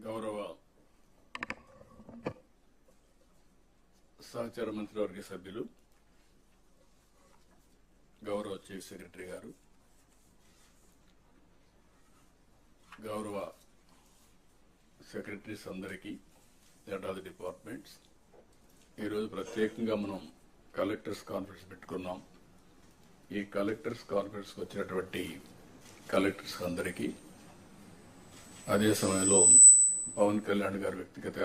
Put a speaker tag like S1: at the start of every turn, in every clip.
S1: గౌరవ సహచార మంత్రివర్గ సభ్యులు, గౌరవ చీఫ్ సెక్రటరీ గారు, గౌరవ సెక్రటరీస్ అందరికీ, హెడ్ ఆఫ్ ది డిపార్ట్మెంట్స్, ఈరోజు ప్రత్యేకంగా మనం కలెక్టర్స్ కాన్ఫరెన్స్ పెట్టుకున్నాం. ఈ కలెక్టర్స్ కాన్ఫరెన్స్కి వచ్చినటువంటి కలెక్టర్స్ అందరికీ, అదే సమయంలో పవన్ కళ్యాణ్ గారు వ్యక్తిగత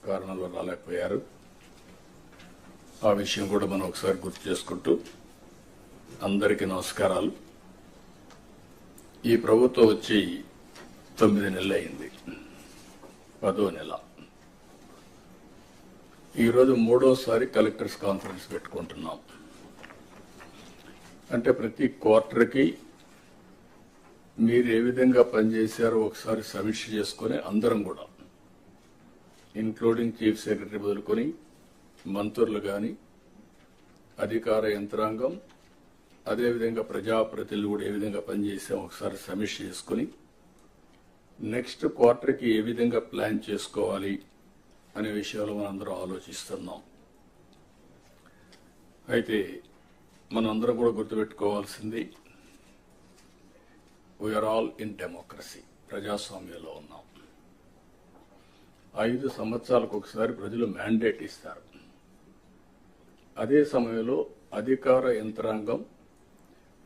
S1: కారణాల వల్ల రాలేకపోయారు, ఆ విషయం కూడా మనం ఒకసారి గుర్తు చేసుకుంటూ అందరికీ నమస్కారాలు. ఈ ప్రభుత్వం వచ్చి 9 నెలలు అయింది, 10వ నెల. ఈరోజు 3వసారి కలెక్టర్స్ కాన్ఫరెన్స్ పెట్టుకుంటున్నాం. అంటే ప్రతి క్వార్టర్కి మీరు ఏ విధంగా పనిచేశారో ఒకసారి సమీక్ష చేసుకుని అందరం కూడా, ఇంక్లూడింగ్ చీఫ్ సెక్రటరీ మొదలుకొని మంత్రులు కానీ, అధికార యంత్రాంగం, అదేవిధంగా ప్రజాప్రతినిధులు కూడా ఏ విధంగా పనిచేసామో ఒకసారి సమీక్ష చేసుకుని నెక్స్ట్ క్వార్టర్కి ఏ విధంగా ప్లాన్ చేసుకోవాలి అనే విషయాలు మనందరం ఆలోచిస్తున్నాం. అయితే మనందరం కూడా గుర్తుపెట్టుకోవాల్సింది, వీఆర్ ఆల్ ఇన్ డెమోక్రసీ, ప్రజాస్వామ్యంలో ఉన్నాం. 5 సంవత్సరాలకు ఒకసారి ప్రజలు మ్యాండేట్ ఇస్తారు. అదే సమయంలో అధికార యంత్రాంగం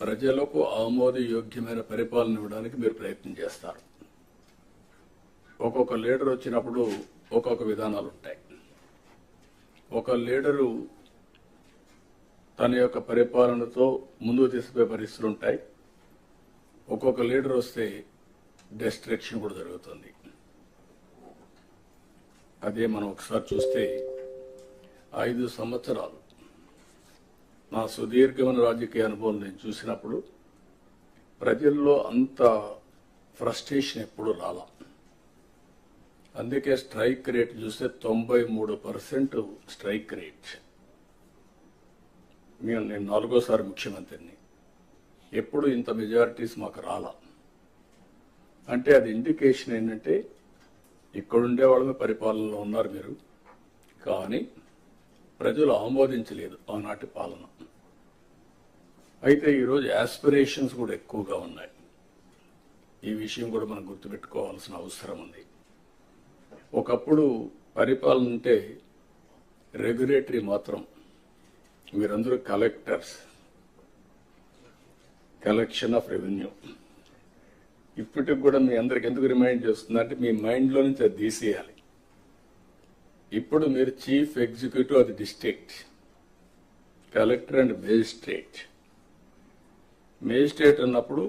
S1: ప్రజలకు ఆమోదయోగ్యమైన పరిపాలన ఇవ్వడానికి మీరు ప్రయత్నం చేస్తారు. ఒక్కొక్క లీడర్ వచ్చినప్పుడు ఒక్కొక్క విధానాలు ఉంటాయి. ఒక లీడరు తన యొక్క పరిపాలనతో ముందుకు తీసుకుపోయే పరిస్థితులు ఉంటాయి. ఒక్కొక్క లీడర్ వస్తే డిస్ట్రక్షన్ కూడా జరుగుతుంది. అదే మనం ఒకసారి చూస్తే 5 సంవత్సరాలు నా సుదీర్ఘమైన రాజకీయ అనుభవం నేను చూసినప్పుడు ప్రజల్లో అంత ఫ్రస్ట్రేషన్ ఎప్పుడు రాలా. అందుకే స్ట్రైక్ రేట్ చూస్తే 93% స్ట్రైక్ రేట్. నేను 4వసారి ముఖ్యమంత్రిని, ఎప్పుడు ఇంత మెజారిటీస్ మాకు రాలా. అంటే అది ఇండికేషన్ ఏంటంటే ఇక్కడుండే వాళ్ళమే పరిపాలనలో ఉన్నారు మీరు, కానీ ప్రజలు ఆమోదించలేదు ఆనాటి పాలన. అయితే ఈరోజు యాస్పిరేషన్స్ కూడా ఎక్కువగా ఉన్నాయి. ఈ విషయం కూడా మనం గుర్తుపెట్టుకోవాల్సిన అవసరం ఉంది. ఒకప్పుడు పరిపాలన అంటే రెగ్యులేటరీ మాత్రం, మీరందరూ కలెక్టర్స్, కలెక్షన్ ఆఫ్ రెవెన్యూ. ఇప్పటికి కూడా మీ అందరికి ఎందుకు రిమైండ్ చేస్తుందంటే మీ మైండ్లో నుంచి అది తీసేయాలి. ఇప్పుడు మీరు చీఫ్ ఎగ్జిక్యూటివ్ అది district, collector and magistrate. Magistrate అన్నప్పుడు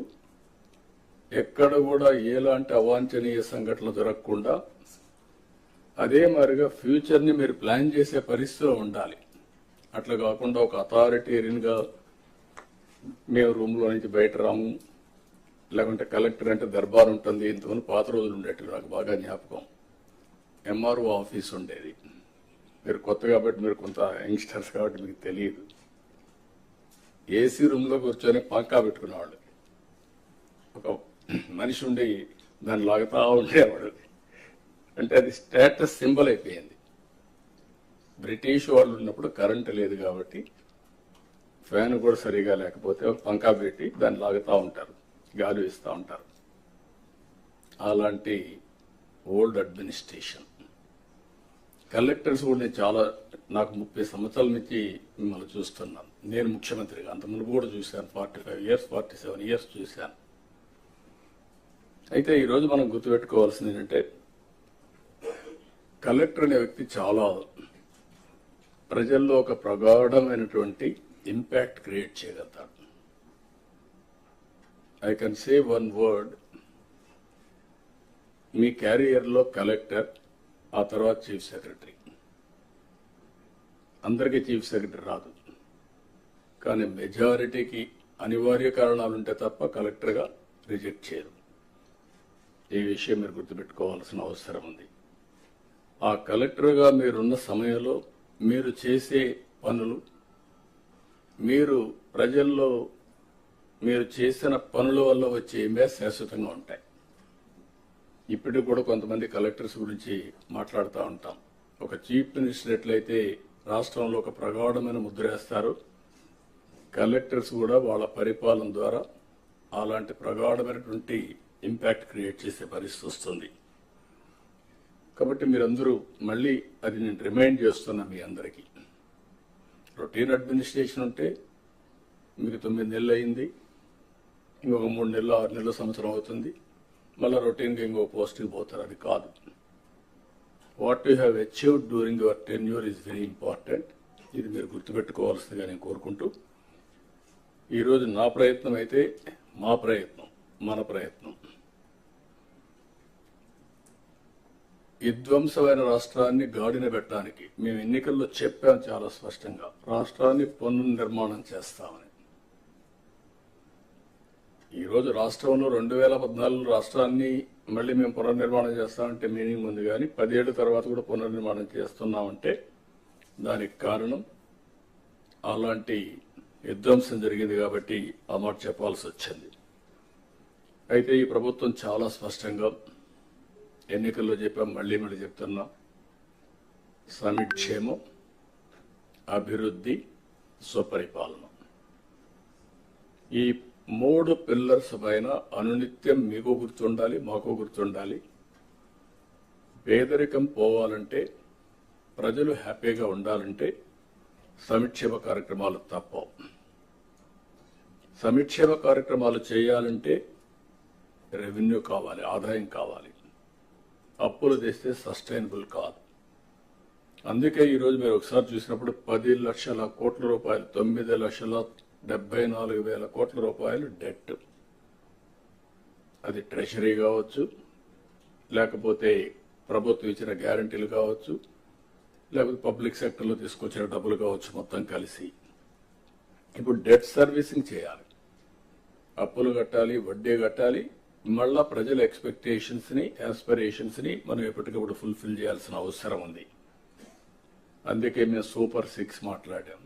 S1: ఎక్కడ కూడా ఎలాంటి అవాంఛనీయ సంఘటనలు జరగకుండా అదే మాదిరిగా ఫ్యూచర్ని మీరు ప్లాన్ చేసే పరిస్థితిలో ఉండాలి. అట్లా కాకుండా ఒక అథారిటేరియన్గా మేము రూమ్లో నుంచి బయట రాము, లేకుంటే కలెక్టర్ అంటే దర్బార్ ఉంటుంది. ఇంతమంది పాత రోజులు ఉండేవి, నాకు బాగా జ్ఞాపకం. ఎంఆర్ఓ ఆఫీస్ ఉండేది. మీరు కొత్త కాబట్టి, మీరు కొంత యంగ్స్టర్స్ కాబట్టి మీకు తెలియదు. ఏసీ రూమ్లో కూర్చొని పంకా పెట్టుకునేవాళ్ళు. ఒక మనిషి ఉండి దాన్ని లాగుతా ఉండేవాడు. అంటే అది స్టేటస్ సింబల్ అయిపోయింది. బ్రిటిష్ వాళ్ళు ఉన్నప్పుడు కరెంటు లేదు కాబట్టి ఫ్యాన్ కూడా సరిగా లేకపోతే పంకా పెట్టి దాన్ని లాగుతూ ఉంటారు, గాలి ఇస్తూ ఉంటారు. అలాంటి ఓల్డ్ అడ్మినిస్ట్రేషన్. కలెక్టర్స్ కూడా నేను నాకు 30 సంవత్సరాల నుంచి మిమ్మల్ని చూస్తున్నాను. నేను ముఖ్యమంత్రిగా అంత ముందు కూడా చూశాను, 45 ఇయర్స్ 47 ఇయర్స్ చూశాను. అయితే ఈరోజు మనం గుర్తుపెట్టుకోవాల్సింది ఏంటంటే, కలెక్టర్ అనే వ్యక్తి చాలా ప్రజల్లో ఒక ప్రగాఢమైనటువంటి ఇంపాక్ట్ క్రియేట్ చేయగలుగుతాడు. I can say one word, మీ క్యారియర్లో కలెక్టర్, ఆ తర్వాత చీఫ్ సెక్రటరీ. అందరికీ చీఫ్ సెక్రటరీ రాదు, కానీ మెజారిటీకి అనివార్య కారణాలు ఉంటే తప్ప కలెక్టర్గా రిజెక్ట్ చేయరు. ఈ విషయం మీరు గుర్తుపెట్టుకోవాల్సిన అవసరం ఉంది. ఆ కలెక్టర్గా మీరున్న సమయంలో మీరు చేసే పనులు, మీరు ప్రజల్లో మీరు చేసిన పనుల వల్ల వచ్చే ఇమేజ్ శాశ్వతంగా ఉంటాయి. ఇప్పటికి కూడా కొంతమంది కలెక్టర్స్ గురించి మాట్లాడుతూ ఉంటాం. ఒక చీఫ్ మినిస్టర్ ఎట్లయితే రాష్ట్రంలో ఒక ప్రగాఢమైన ముద్ర వేస్తారు, కలెక్టర్స్ కూడా వాళ్ళ పరిపాలన ద్వారా అలాంటి ప్రగాఢమైనటువంటి ఇంపాక్ట్ క్రియేట్ చేసే పరిస్థితి వస్తుంది. కాబట్టి మీరందరూ మళ్ళీ అది నేను రిమైండ్ చేస్తున్నా మీ అందరికీ. రొటీన్ అడ్మినిస్ట్రేషన్ ఉంటే మీకు 9 నెలలు అయింది, ఇంకొక 3 నెలలు 6 నెలలు సంవత్సరం అవుతుంది, మళ్ళీ రొటీన్గా ఇంకో పోస్ట్కి పోతారు. అది కాదు. What you have achieved during your tenure is very important. ఇది మీరు గుర్తుపెట్టుకోవాల్సిందిగా నేను కోరుకుంటూ, ఈరోజు నా ప్రయత్నం అయితే మా ప్రయత్నం, మన ప్రయత్నం విధ్వంసమైన రాష్ట్రాన్ని గాడిన పెట్టడానికి మేము ఎన్నికల్లో చెప్పాం చాలా స్పష్టంగా, రాష్ట్రాన్ని పునర్నిర్మాణం చేస్తామని. ఈరోజు రాష్ట్రంలో 2014 రాష్ట్రాన్ని మళ్ళీ మేము పునర్నిర్మాణం చేస్తామంటే మీనింగ్ ఉంది, కానీ 10 ఏళ్ల తర్వాత కూడా పునర్నిర్మాణం చేస్తున్నామంటే దానికి కారణం అలాంటి విధ్వంసం జరిగింది కాబట్టి ఆ మాట చెప్పాల్సి వచ్చింది. అయితే ఈ ప్రభుత్వం చాలా స్పష్టంగా ఎన్నికల్లో చెప్పాం, మళ్ళీ చెప్తున్నాం. సమిక్షేమం, అభివృద్ధి, స్వపరిపాలన, ఈ 3 పిల్లర్స్ పైన అనునిత్యం మీకు గుర్తుండాలి, మాకు గుర్తుండాలి. పేదరికం పోవాలంటే, ప్రజలు హ్యాపీగా ఉండాలంటే సంక్షేమ కార్యక్రమాలు తప్పవు. సంక్షేమ కార్యక్రమాలు చేయాలంటే రెవెన్యూ కావాలి, ఆదాయం కావాలి. అప్పులు తెస్తే సస్టైనబుల్ కాదు. అందుకే ఈరోజు మీరు ఒకసారి చూసినప్పుడు 10 లక్షల కోట్ల రూపాయలు, 9,74,000 కోట్ల రూపాయలు డెట్. అది ట్రెషరీ కావచ్చు, లేకపోతే ప్రభుత్వం ఇచ్చిన గ్యారంటీలు కావచ్చు, లేకపోతే పబ్లిక్ సెక్టర్లో తీసుకొచ్చిన డబ్బులు కావచ్చు, మొత్తం కలిసి ఇప్పుడు డెట్ సర్వీసింగ్ చేయాలి, అప్పులు కట్టాలి, వడ్డీ కట్టాలి. మళ్ళా ప్రజల ఎక్స్పెక్టేషన్స్ ని, ఆస్పిరేషన్స్ ని మనం ఎప్పటికప్పుడు ఫుల్ఫిల్ చేయాల్సిన అవసరం ఉంది. అందుకే మేము సూపర్ 6 మాట్లాడాం.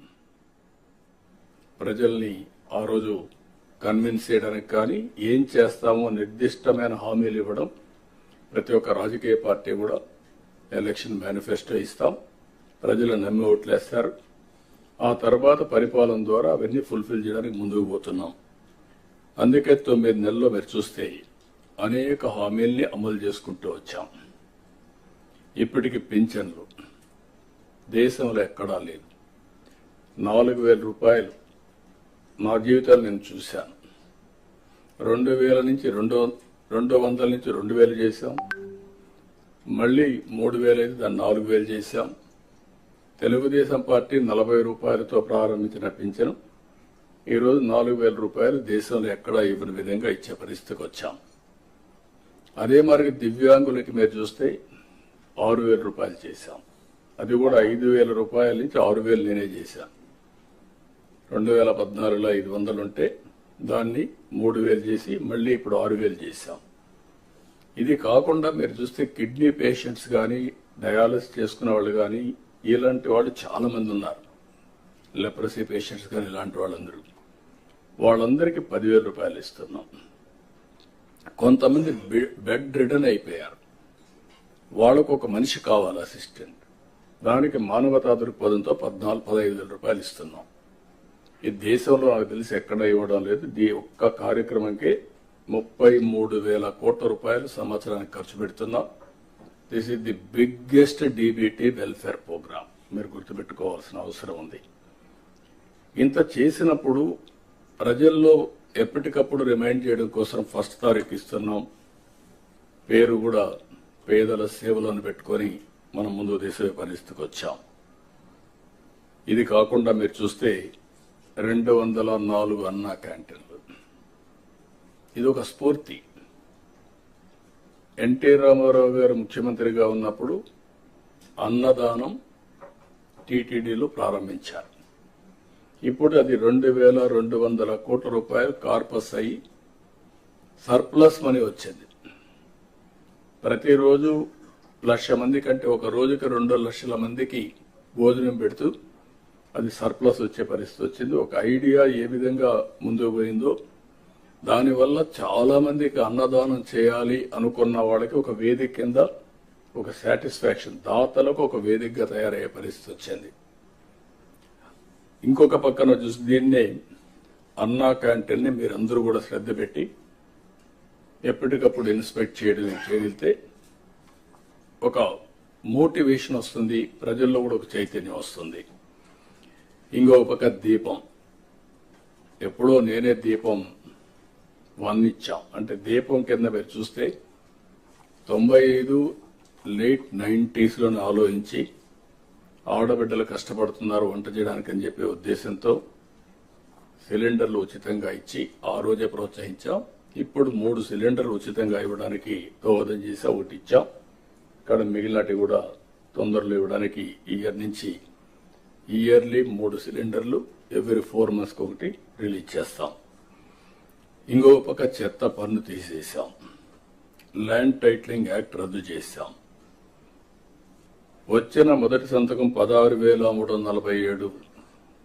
S1: ప్రజల్ని ఆ రోజు కన్విన్స్ చేయడానికి కానీ, ఏం చేస్తామో నిర్దిష్టమైన హామీలు ఇవ్వడం. ప్రతి ఒక్క రాజకీయ పార్టీ కూడా ఎలక్షన్ మేనిఫెస్టో ఇస్తాం, ప్రజలు నమ్మి ఓట్లేస్తారు. ఆ తర్వాత పరిపాలన ద్వారా అవన్నీ ఫుల్ఫిల్ చేయడానికి ముందుకు పోతున్నాం. అందుకే 9 నెలల్లో మీరు చూస్తే అనేక హామీల్ని అమలు చేసుకుంటూ వచ్చాం. ఇప్పటికి పింఛన్లు దేశంలో ఎక్కడా లేదు. 4,000 రూపాయలు నా జీవితాలు నేను చూశాను. 2,000 నుంచి 200 నుంచి 2,000 చేశాం. మళ్ళీ 3,000 అయితే దాన్ని 4,000 చేశాం. తెలుగుదేశం పార్టీ 40 రూపాయలతో ప్రారంభించిన పింఛను ఈరోజు 4,000 రూపాయలు దేశంలో ఎక్కడా ఇవ్వని విధంగా ఇచ్చే పరిస్థితికి వచ్చాం. అదే మరి దివ్యాంగులకి మీరు చూస్తే 6,000 రూపాయలు చేశాం. అది కూడా 5,000 రూపాయల నుంచి 6,000 నేనే చేశాను. 2014లో 500 ఉంటే దాన్ని 3,000 చేసి మళ్ళీ ఇప్పుడు 6,000 చేశాం. ఇది కాకుండా మీరు చూస్తే కిడ్నీ పేషెంట్స్ కానీ, డయాలసిస్ చేసుకునే వాళ్ళు కానీ, ఇలాంటి వాళ్ళు చాలా మంది ఉన్నారు. లెప్రసీ పేషెంట్స్ కానీ ఇలాంటి వాళ్ళందరికీ 10,000 రూపాయలు ఇస్తున్నాం. కొంతమంది బెడ్ రిడన్ అయిపోయారు, వాళ్ళకు ఒక మనిషి కావాలి, అసిస్టెంట్. దానికి మానవతా దృక్పథంతో 14-15,000 రూపాయలు ఇస్తున్నాం. ఈ దేశంలో నాకు తెలిసి ఎక్కడ ఇవ్వడం లేదు. ఈ ఒక్క కార్యక్రమంకే 33,000 కోట్ల రూపాయలు సంవత్సరానికి ఖర్చు పెడుతున్నాం. This is the biggest DBT welfare programme. మీరు గుర్తుపెట్టుకోవాల్సిన అవసరం ఉంది. ఇంత చేసినప్పుడు ప్రజల్లో ఎప్పటికప్పుడు రిమైండ్ చేయడం కోసం 1 తారీఖు ఇస్తున్నాం. పేరు కూడా పేదల సేవలను పెట్టుకొని మనం ముందు తీసే పరిస్థితికి వచ్చాం. ఇది కాకుండా మీరు చూస్తే 204 అన్నా క్యాంటీన్లు. ఇది ఒక స్ఫూర్తి. ఎన్టీ రామారావు గారు ముఖ్యమంత్రిగా ఉన్నప్పుడు అన్నదానం టీటీడీలో ప్రారంభించారు. ఇప్పుడు అది 2,200 కోట్ల రూపాయలు కార్పస్ అయ్యి సర్ప్లస్ మనీ వచ్చింది. ప్రతిరోజు 1,00,000 మంది కంటే ఒక రోజుకి 2 లక్షల మందికి భోజనం పెడుతూ అది సర్ప్లస్ వచ్చే పరిస్థితి వచ్చింది. ఒక ఐడియా ఏ విధంగా ముందుకు పోయిందో దానివల్ల చాలా మందికి అన్నదానం చేయాలి అనుకున్న వాళ్ళకి ఒక వేదిక కింద ఒక సాటిస్ఫాక్షన్, దాతలకు ఒక వేదికగా తయారయ్యే పరిస్థితి వచ్చింది. ఇంకొక పక్కన చూసి దీన్నే అన్నా క్యాంటీన్ ని మీరందరూ కూడా శ్రద్ధ పెట్టి ఎప్పటికప్పుడు ఇన్స్పెక్ట్ చేయగలిగితే ఒక మోటివేషన్ వస్తుంది, ప్రజల్లో కూడా ఒక చైతన్యం వస్తుంది. ఇంకొక పక్క దీపం, ఎప్పుడో నేనే దీపం 1 ఇచ్చాం. అంటే దీపం కింద మీరు చూస్తే 95 లేట్ 90s లోనే ఆలోచించి ఆడబిడ్డలు కష్టపడుతున్నారు వంట చేయడానికి అని చెప్పే ఉద్దేశంతో సిలిండర్లు ఉచితంగా ఇచ్చి ఆ రోజే ప్రోత్సహించాం. ఇప్పుడు 3 సిలిండర్లు ఉచితంగా ఇవ్వడానికి దోహదం చేసి ఒకటి ఇచ్చాం. ఇక్కడ మిగిలినటి కూడా తొందరలో ఇవ్వడానికి ఇయర్ నుంచి ఇయర్లీ 3 సిలిండర్లు ఎవ్రీ 4 months ఒకటి రిలీజ్ చేస్తాం. ఇంకో పక్క చెత్త పన్ను తీసేశాం, ల్యాండ్ టైటిలింగ్ యాక్ట్ రద్దు చేశాం. వచ్చిన మొదటి సంతకం 16,347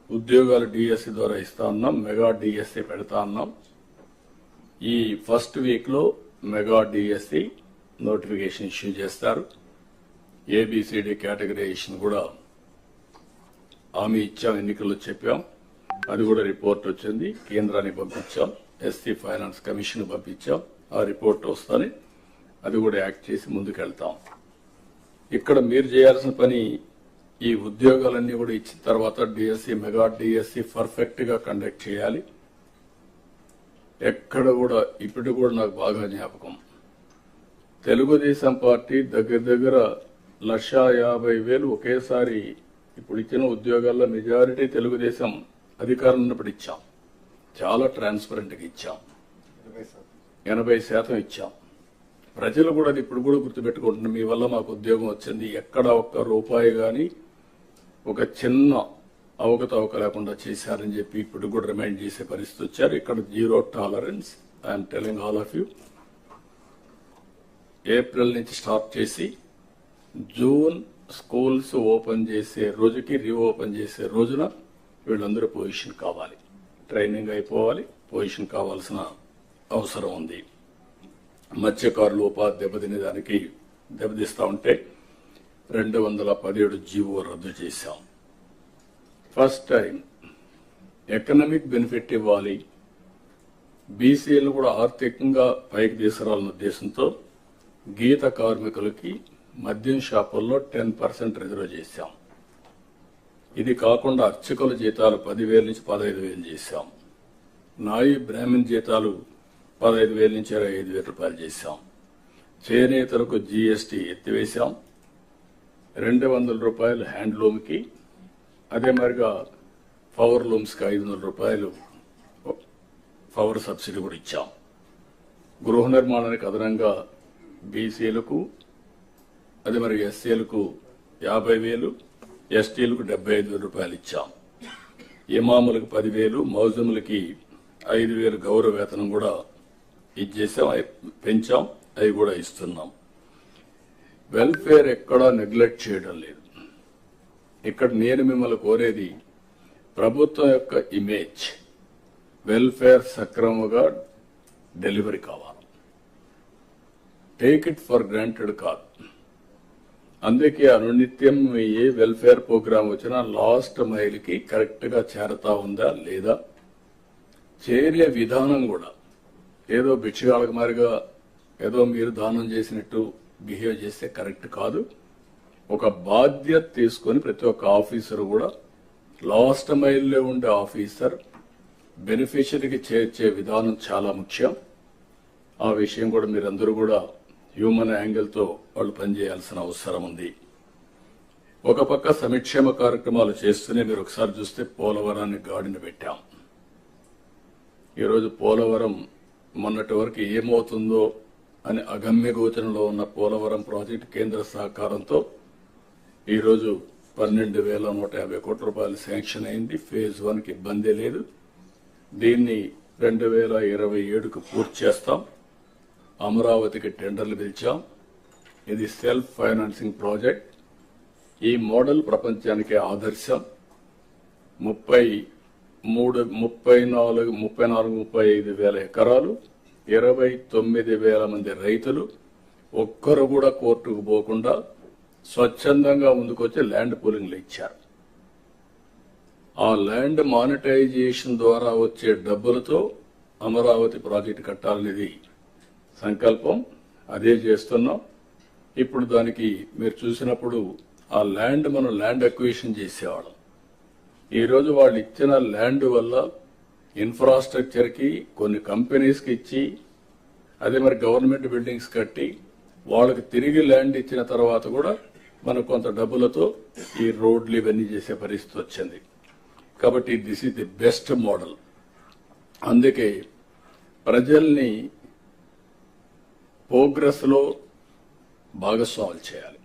S1: ఉద్యోగాలు డిఎస్సి ద్వారా ఇస్తా ఉన్నాం. మెగా డిఎస్సి పెడతా ఉన్నాం. ఈ ఫస్ట్ వీక్ లో మెగా డిఎస్సి నోటిఫికేషన్ ఇష్యూ చేస్తారు. ఏబిసిడి కేటగరైజేషన్ కూడా హామీ ఇచ్చాం, ఎన్నికల్లో చెప్పాం. అది కూడా రిపోర్ట్ వచ్చింది, కేంద్రానికి పంపించాం. ఎస్సీ ఫైనాన్స్ కమిషన్ పంపించాం. ఆ రిపోర్ట్ వస్తానే అది కూడా యాక్ట్ చేసి ముందుకెళ్తాం. ఇక్కడ మీరు చేయాల్సిన పని ఈ ఉద్యోగాలన్నీ కూడా ఇచ్చిన తర్వాత డిఎస్సి మెగా డిఎస్సి పర్ఫెక్ట్ గా కండక్ట్ చేయాలి. ఎక్కడ కూడా ఇప్పుడు కూడా నాకు బాగా జ్ఞాపకం, తెలుగుదేశం పార్టీ దగ్గర 1,50,000 ఒకేసారి ఇప్పుడు ఇచ్చిన ఉద్యోగాల్లో మెజారిటీ తెలుగుదేశం అధికారం ఉన్నప్పుడు ఇచ్చాం. చాలా ట్రాన్స్పరెంట్ గా ఇచ్చాం, 80% ఇచ్చాం. ప్రజలు కూడా అది ఇప్పుడు కూడా గుర్తుపెట్టుకుంటున్నారు. మీ వల్ల మాకు ఉద్యోగం వచ్చింది, ఎక్కడ ఒక్క రూపాయి గాని ఒక చిన్న అవకతవక లేకుండా చేశారని చెప్పి ఇప్పుడు కూడా రిమైండ్ చేసే పరిస్థితి వచ్చారు. ఇక్కడ 0 tolerance. I'm telling all of you. April నుంచి స్టార్ట్ చేసి జూన్ స్కూల్స్ ఓపెన్ చేసే రోజుకి రీఓపెన్ చేసే రోజున వీళ్ళందరూ పొజిషన్ కావాలి, ట్రైనింగ్ అయిపోవాలి, పొజిషన్ కావాల్సిన అవసరం ఉంది. మత్స్యకారులు ఉపాధి దెబ్బతినేదానికి దెబ్బతీస్తా ఉంటే 217 జీవో రద్దు చేశాం. ఫస్ట్ టైం ఎకనామిక్ బెనిఫిట్ ఇవ్వాలి, బీసీలు కూడా ఆర్థికంగా పైకి తీసుకురావాలన్న ఉద్దేశంతో గీత కార్మికులకి మద్యం షాపుల్లో 10% రిజర్వ్ చేశాం. ఇది కాకుండా అర్చకుల జీతాలు 10,000 నుంచి 15,000 చేశాం. నాయి బ్రాహ్మణ్ జీతాలు 15,000 నుంచి 25,000 రూపాయలు చేశాం. చేనేతలకు జీఎస్టీ ఎత్తివేశాం. 200 రూపాయలు హ్యాండ్లూమ్ కి, అదే మరిగా పవర్ లూమ్స్ కి 500 రూపాయలు పవర్ సబ్సిడీ కూడా ఇచ్చాం. గృహ నిర్మాణానికి అదనంగా బీసీలకు, అదే మరి ఎస్సీలకు 50,000, ఎస్టీలకు 75,000 రూపాయలు ఇచ్చాం. ఇమాములకు 10,000, మౌజములకి 5,000 గౌరవ వేతనం కూడా ఇచ్చేసాం, పెంచాం. అవి కూడా ఇస్తున్నాం. వెల్ఫేర్ ఎక్కడా నెగ్లెక్ట్ చేయడం లేదు. ఇక్కడ నేను మిమ్మల్ని కోరేది ప్రభుత్వం యొక్క ఇమేజ్, వెల్ఫేర్ సక్రమంగా డెలివరీ కావాలి. టేక్ ఇట్ ఫర్ గ్రాంటెడ్ కాదు. అందుకే అనునిత్యం ఏ వెల్ఫేర్ ప్రోగ్రామ్ వచ్చినా లాస్ట్ మైల్ కి కరెక్ట్ గా చేరతా ఉందా లేదా, చేరే విధానం కూడా ఏదో భిక్షగాళ్ళకి మారిగా ఏదో మీరు దానం చేసినట్టు బిహేవ్ చేస్తే కరెక్ట్ కాదు. ఒక బాధ్యత తీసుకొని ప్రతి ఒక్క ఆఫీసర్ కూడా లాస్ట్ మైల్లో ఉండే ఆఫీసర్ బెనిఫిషరీకి చేర్చే విధానం చాలా ముఖ్యం. ఆ విషయం కూడా మీరందరూ కూడా హ్యూమన్ యాంగిల్ తో వాళ్ళు పనిచేయాల్సిన అవసరం ఉంది. ఒక పక్క సంక్షేమ కార్యక్రమాలు చేస్తూనే మీరు ఒకసారి చూస్తే పోలవరాన్ని గాడిన పెట్టాం. ఈరోజు పోలవరం మొన్నటి వరకు ఏమవుతుందో అని అగమ్య గోచరంలో ఉన్న పోలవరం ప్రాజెక్టు కేంద్ర సహకారంతో ఈరోజు 12,150 కోట్ల రూపాయలు శాంక్షన్ అయింది. ఫేజ్ 1 కి ఇబ్బంది లేదు. దీన్ని 2027కు పూర్తి చేస్తాం. అమరావతికి టెండర్లు పిలిచాం. ఇది సెల్ఫ్ ఫైనాన్సింగ్ ప్రాజెక్ట్. ఈ మోడల్ ప్రపంచానికి ఆదర్శం. 30 34-35 వేల ఎకరాలు, 29,000 మంది రైతులు ఒక్కరు కూడా కోర్టుకు పోకుండా స్వచ్ఛందంగా ముందుకొచ్చి ల్యాండ్ పూలింగ్లు ఇచ్చారు. ఆ ల్యాండ్ మానిటైజేషన్ ద్వారా వచ్చే డబ్బులతో అమరావతి ప్రాజెక్టు కట్టాలనేది సంకల్పం. అదే చేస్తున్నాం. ఇప్పుడు దానికి మీరు చూసినప్పుడు ఆ ల్యాండ్ మనం ల్యాండ్ అక్విజిషన్ చేసేవాళ్ళం. ఈరోజు వాళ్ళు ఇచ్చిన ల్యాండ్ వల్ల ఇన్ఫ్రాస్ట్రక్చర్ కి కొన్ని కంపెనీస్ కి ఇచ్చి అదే మరి గవర్నమెంట్ బిల్డింగ్స్ కట్టి వాళ్ళకి తిరిగి ల్యాండ్ ఇచ్చిన తర్వాత కూడా మనకు కొంత డబ్బులతో ఈ రోడ్లు ఇవన్నీ చేసే పరిస్థితి వచ్చింది. కాబట్టి this is the best model. అందుకే ప్రజల్ని ప్రోగ్రెస్ లో భాగస్వాములు చేయాలి.